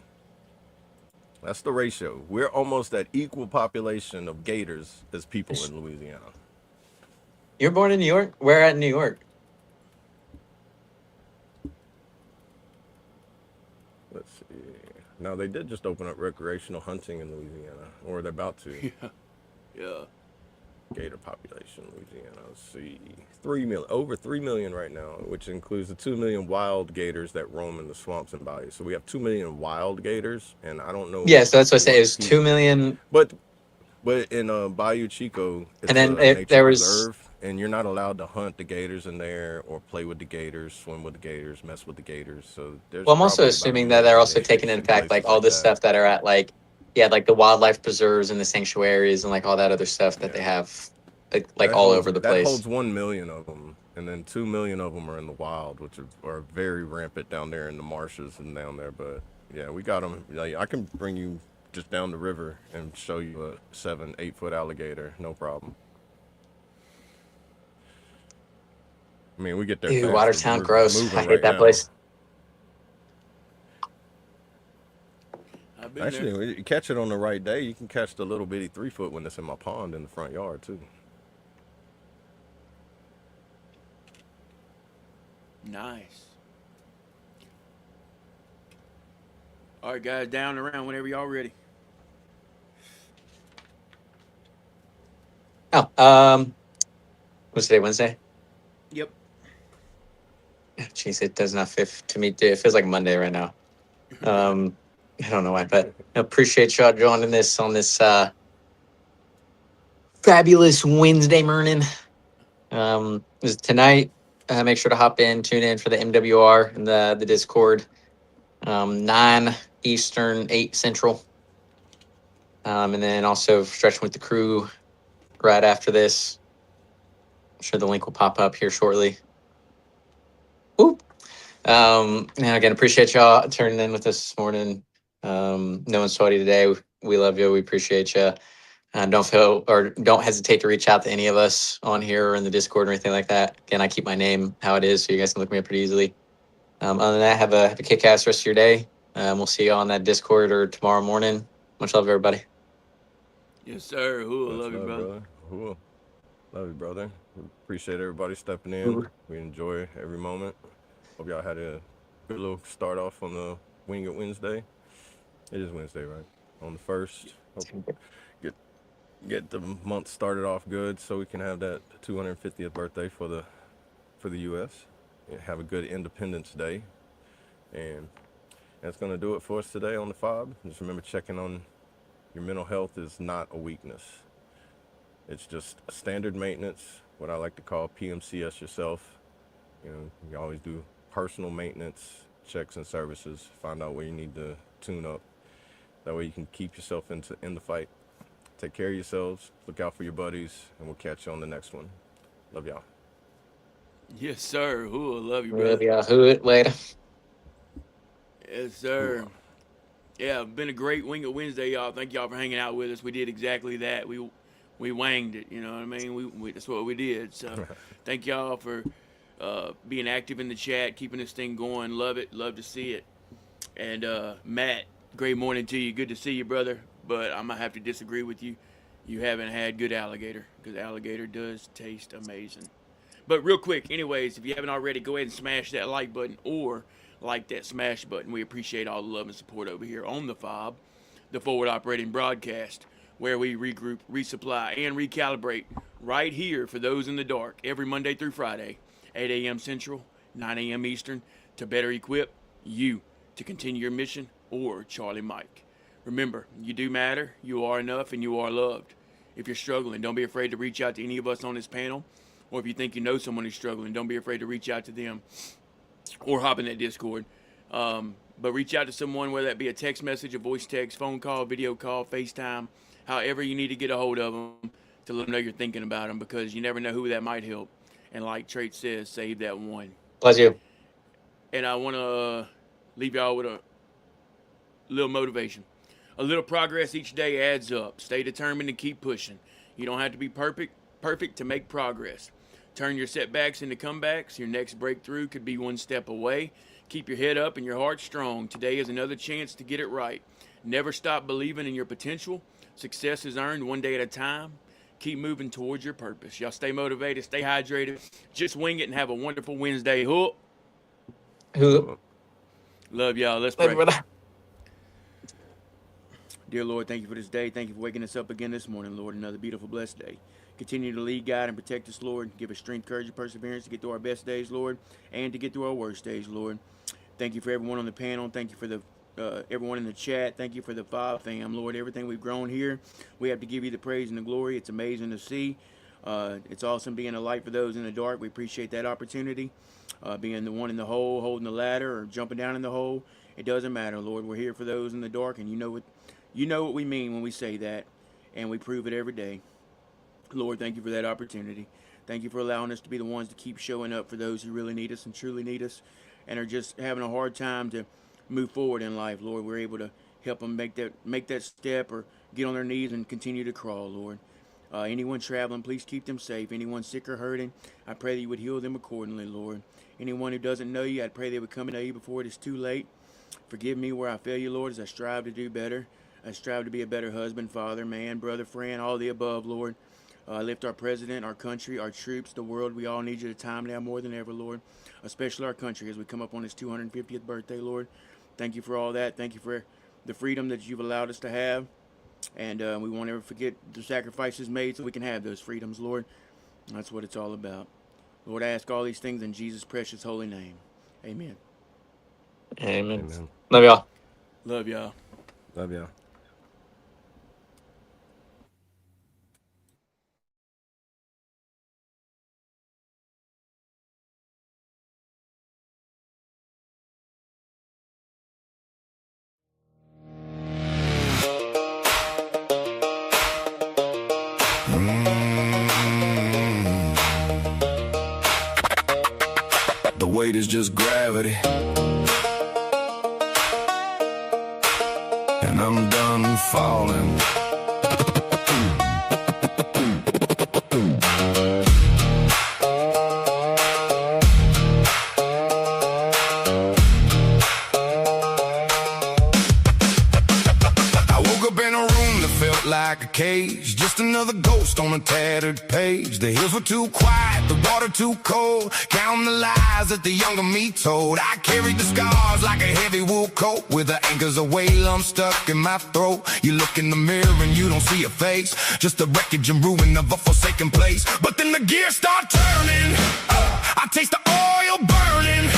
That's the ratio. We're almost at equal population of gators as people in Louisiana. You're born in New York. Where at in New York? Let's see. Now they did just open up recreational hunting in Louisiana, or they're about to. Yeah. Gator population in Louisiana. Let's see. 3 million, over 3 million right now, which includes the 2 million wild gators that roam in the swamps and bayous. So we have 2 million wild gators, and I don't know Yeah, so that's what I say. what Is 2 million, but in Bayou Chico, and it's then a if nature there was, preserve, and you're not allowed to hunt the gators in there or play with the gators, swim with the gators, mess with the gators. So there's well, I'm also probably about a assuming that they're million also taking gators in in fact like places all like the that. stuff that are at like, yeah, like the wildlife preserves and the sanctuaries and like all that other stuff that Yeah. they have, like all over the That place. holds 1 million of them, and then 2 million of them are in the wild, which are very rampant down there in the marshes and down there. But yeah, we got them. Like, I can bring you just down the river and show you a 7-8 foot alligator, no problem. I mean, we get there Ew, fast because the Watertown, river's gross. I moving hate right that now. place. I've been there. Actually, when you catch it on the right day, you can catch the little bitty 3 foot when it's in my pond in the front yard too. Nice. All right, guys, down and around whenever y'all ready. Oh, what's today? Wednesday? Yep. Jeez, it does not fit to me. It feels like Monday right now. I don't know why, but I appreciate y'all joining this on this fabulous Wednesday morning. This is tonight. Make sure to hop in, tune in for the MWR and the Discord. 9 Eastern, 8 Central. And then also stretching with the crew right after this. I'm sure the link will pop up here shortly. Whoop. And again, appreciate y'all turning in with us this morning. No one's sweaty today. We love you. We appreciate you. Don't hesitate to reach out to any of us on here or in the Discord or anything like that. Again, I keep my name how it is, so you guys can look me up pretty easily. Other than that, have a kick-ass rest of your day. We'll see you on that Discord or tomorrow morning. Much love, everybody. Yes, sir. Who Much love you, love, brother. brother. Cool. Love you, brother. We appreciate everybody stepping in. We enjoy every moment. Hope y'all had a good little start off on the Wing It Wednesday. It is Wednesday, right? On the 1st. Hope get the month started off good so we can have that 250th birthday for the U.S. and have a good Independence Day. And that's going to do it for us today on the FOB. Just remember, checking on your mental health is not a weakness. It's just standard maintenance, what I like to call PMCS yourself. You know, you always do personal maintenance checks and services. Find out where you need to tune up. That way you can keep yourself in the fight. Take care of yourselves. Look out for your buddies, and we'll catch you on the next one. Love y'all. Yes, sir. Who love you, Love brother. y'all. Who it later. Yes, sir. Yeah, been a great Wing It Wednesday, y'all. Thank y'all for hanging out with us. We did exactly that. We wanged it, you know what I mean? We that's what we did. So thank y'all for being active in the chat, keeping this thing going. Love it. Love to see it. And Matt, great morning to you. Good to see you, brother. But I'm going to have to disagree with you. You haven't had good alligator, because alligator does taste amazing. But real quick, anyways, if you haven't already, go ahead and smash that like button or like that smash button. We appreciate all the love and support over here on the FOB, the Forward Operating Broadcast, where we regroup, resupply, and recalibrate right here for those in the dark every Monday through Friday, 8 a.m. Central, 9 a.m. Eastern, to better equip you to continue your mission or Charlie Mike. Remember, you do matter, you are enough, and you are loved. if you're struggling. Don't be afraid to reach out to any of us on this panel. Or if you think you know someone who's struggling, don't be afraid to reach out to them or hop in that Discord. But reach out to someone, whether that be a text message, a voice text, phone call, video call, FaceTime, however you need to get a hold of them to let them know you're thinking about them, because you never know who that might help. And like Trait says, save that one. Bless you. And I want to leave y'all with a little motivation. A little progress each day adds up. Stay determined and keep pushing. You don't have to be perfect to make progress. Turn your setbacks into comebacks. Your next breakthrough could be one step away. Keep your head up and your heart strong. Today is another chance to get it right. Never stop believing in your potential. Success is earned one day at a time. Keep moving towards your purpose. Y'all stay motivated, stay hydrated. Just wing it and have a wonderful Wednesday. Hook. Love y'all. Let's pray. Dear Lord, thank you for this day. Thank you for waking us up again this morning, Lord. Another beautiful, blessed day. Continue to lead, guide, and protect us, Lord. Give us strength, courage, and perseverance to get through our best days, Lord, and to get through our worst days, Lord. Thank you for everyone on the panel. Thank you for the everyone in the chat. Thank you for the F.O.B fam, Lord. Everything we've grown here, we have to give you the praise and the glory. It's amazing to see. It's awesome being a light for those in the dark. We appreciate that opportunity. Being the one in the hole, holding the ladder, or jumping down in the hole. It doesn't matter, Lord. We're here for those in the dark, and you know what we mean when we say that, and we prove it every day. Lord, thank you for that opportunity. Thank you for allowing us to be the ones to keep showing up for those who really need us and truly need us and are just having a hard time to move forward in life. Lord, we're able to help them make that step or get on their knees and continue to crawl, Lord. Anyone traveling, please keep them safe. Anyone sick or hurting, I pray that you would heal them accordingly, Lord. Anyone who doesn't know you, I pray they would come to know you before it is too late. Forgive me where I fail you, Lord, as I strive to do better. I strive to be a better husband, father, man, brother, friend, all the above, Lord. Lift our president, our country, our troops, the world. We all need you at a time now more than ever, Lord, especially our country as we come up on its 250th birthday, Lord. Thank you for all that. Thank you for the freedom that you've allowed us to have. And we won't ever forget the sacrifices made so we can have those freedoms, Lord. That's what it's all about. Lord, I ask all these things in Jesus' precious holy name. Amen. Amen. Love y'all. Love y'all. Love y'all. The weight is just gravity, and I'm done falling. I woke up in a room that felt like a cage, just another ghost on a tattered page. The hills were too quiet, the water too cold, counting the lies that the younger me told. I carried the scars like a heavy wool coat, with the anchors of whalum stuck in my throat. You look in the mirror and you don't see a face, just the wreckage and ruin of a forsaken place. But then the gears start turning, I taste the oil burning,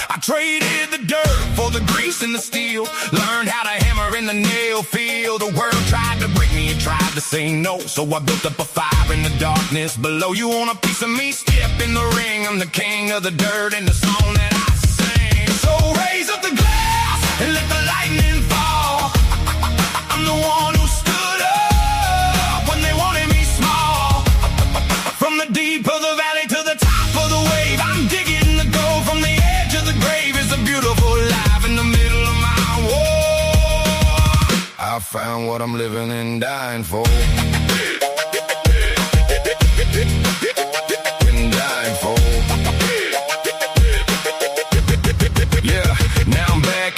I traded the dirt for the grease and the steel, learned how to hammer in the nail field. The world tried to break me and tried to say no, so I built up a fire in the darkness below. You want a piece of me? Step in the ring, I'm the king of the dirt and the song that I sing. So raise up the glass and let the lightning fall. I'm the one who stood up when they wanted me small. From the deep of the valley to the top of the wave, I'm digging the gold. From the edge of the grave is a beautiful life in the middle of my war. I found what I'm living and dying for.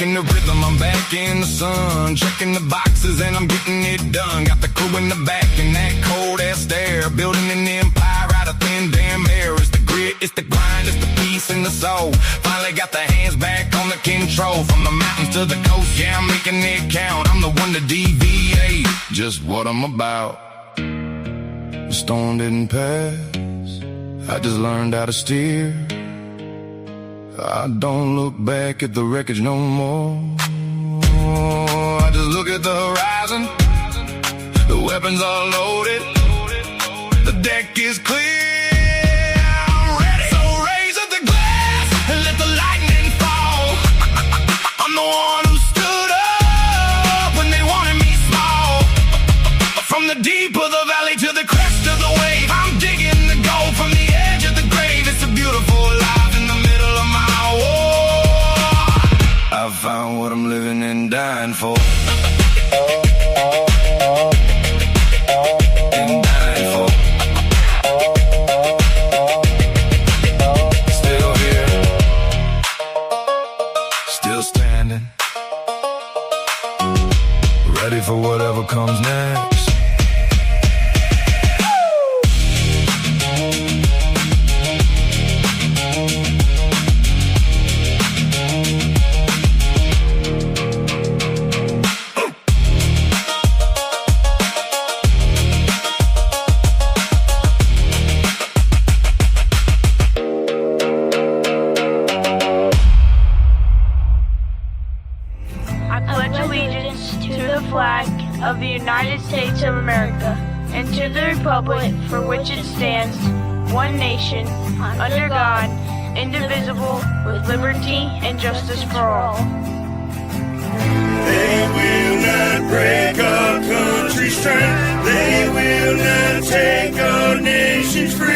In the rhythm, I'm back in the sun, checking the boxes and I'm getting it done. Got the crew in the back in that cold ass stare, building an empire out of thin damn air. It's the grit, it's the grind, it's the peace and the soul. Finally got the hands back on the control. From the mountains to the coast, yeah, I'm making it count. I'm the one to deviate, just what I'm about. The storm didn't pass, I just learned how to steer. I don't look back at the wreckage no more. I just look at the horizon, the weapons are loaded. The deck is clear. I'm ready. So raise up the glass and let the lightning fall. I'm the one who stood up when they wanted me small. From the deep of the valley to the crest of the wave, I'm digging the gold from the edge of the grave. It's a beautiful life in the middle of my war. I found what I'm living and dying for. And dying for. Still here. Still standing. Ready for whatever comes next. I pledge allegiance to the flag of the United States of America and to the republic for which it stands, one nation, under God, indivisible, with liberty and justice for all. They will not break our country's strength. They will not take our nation's freedom.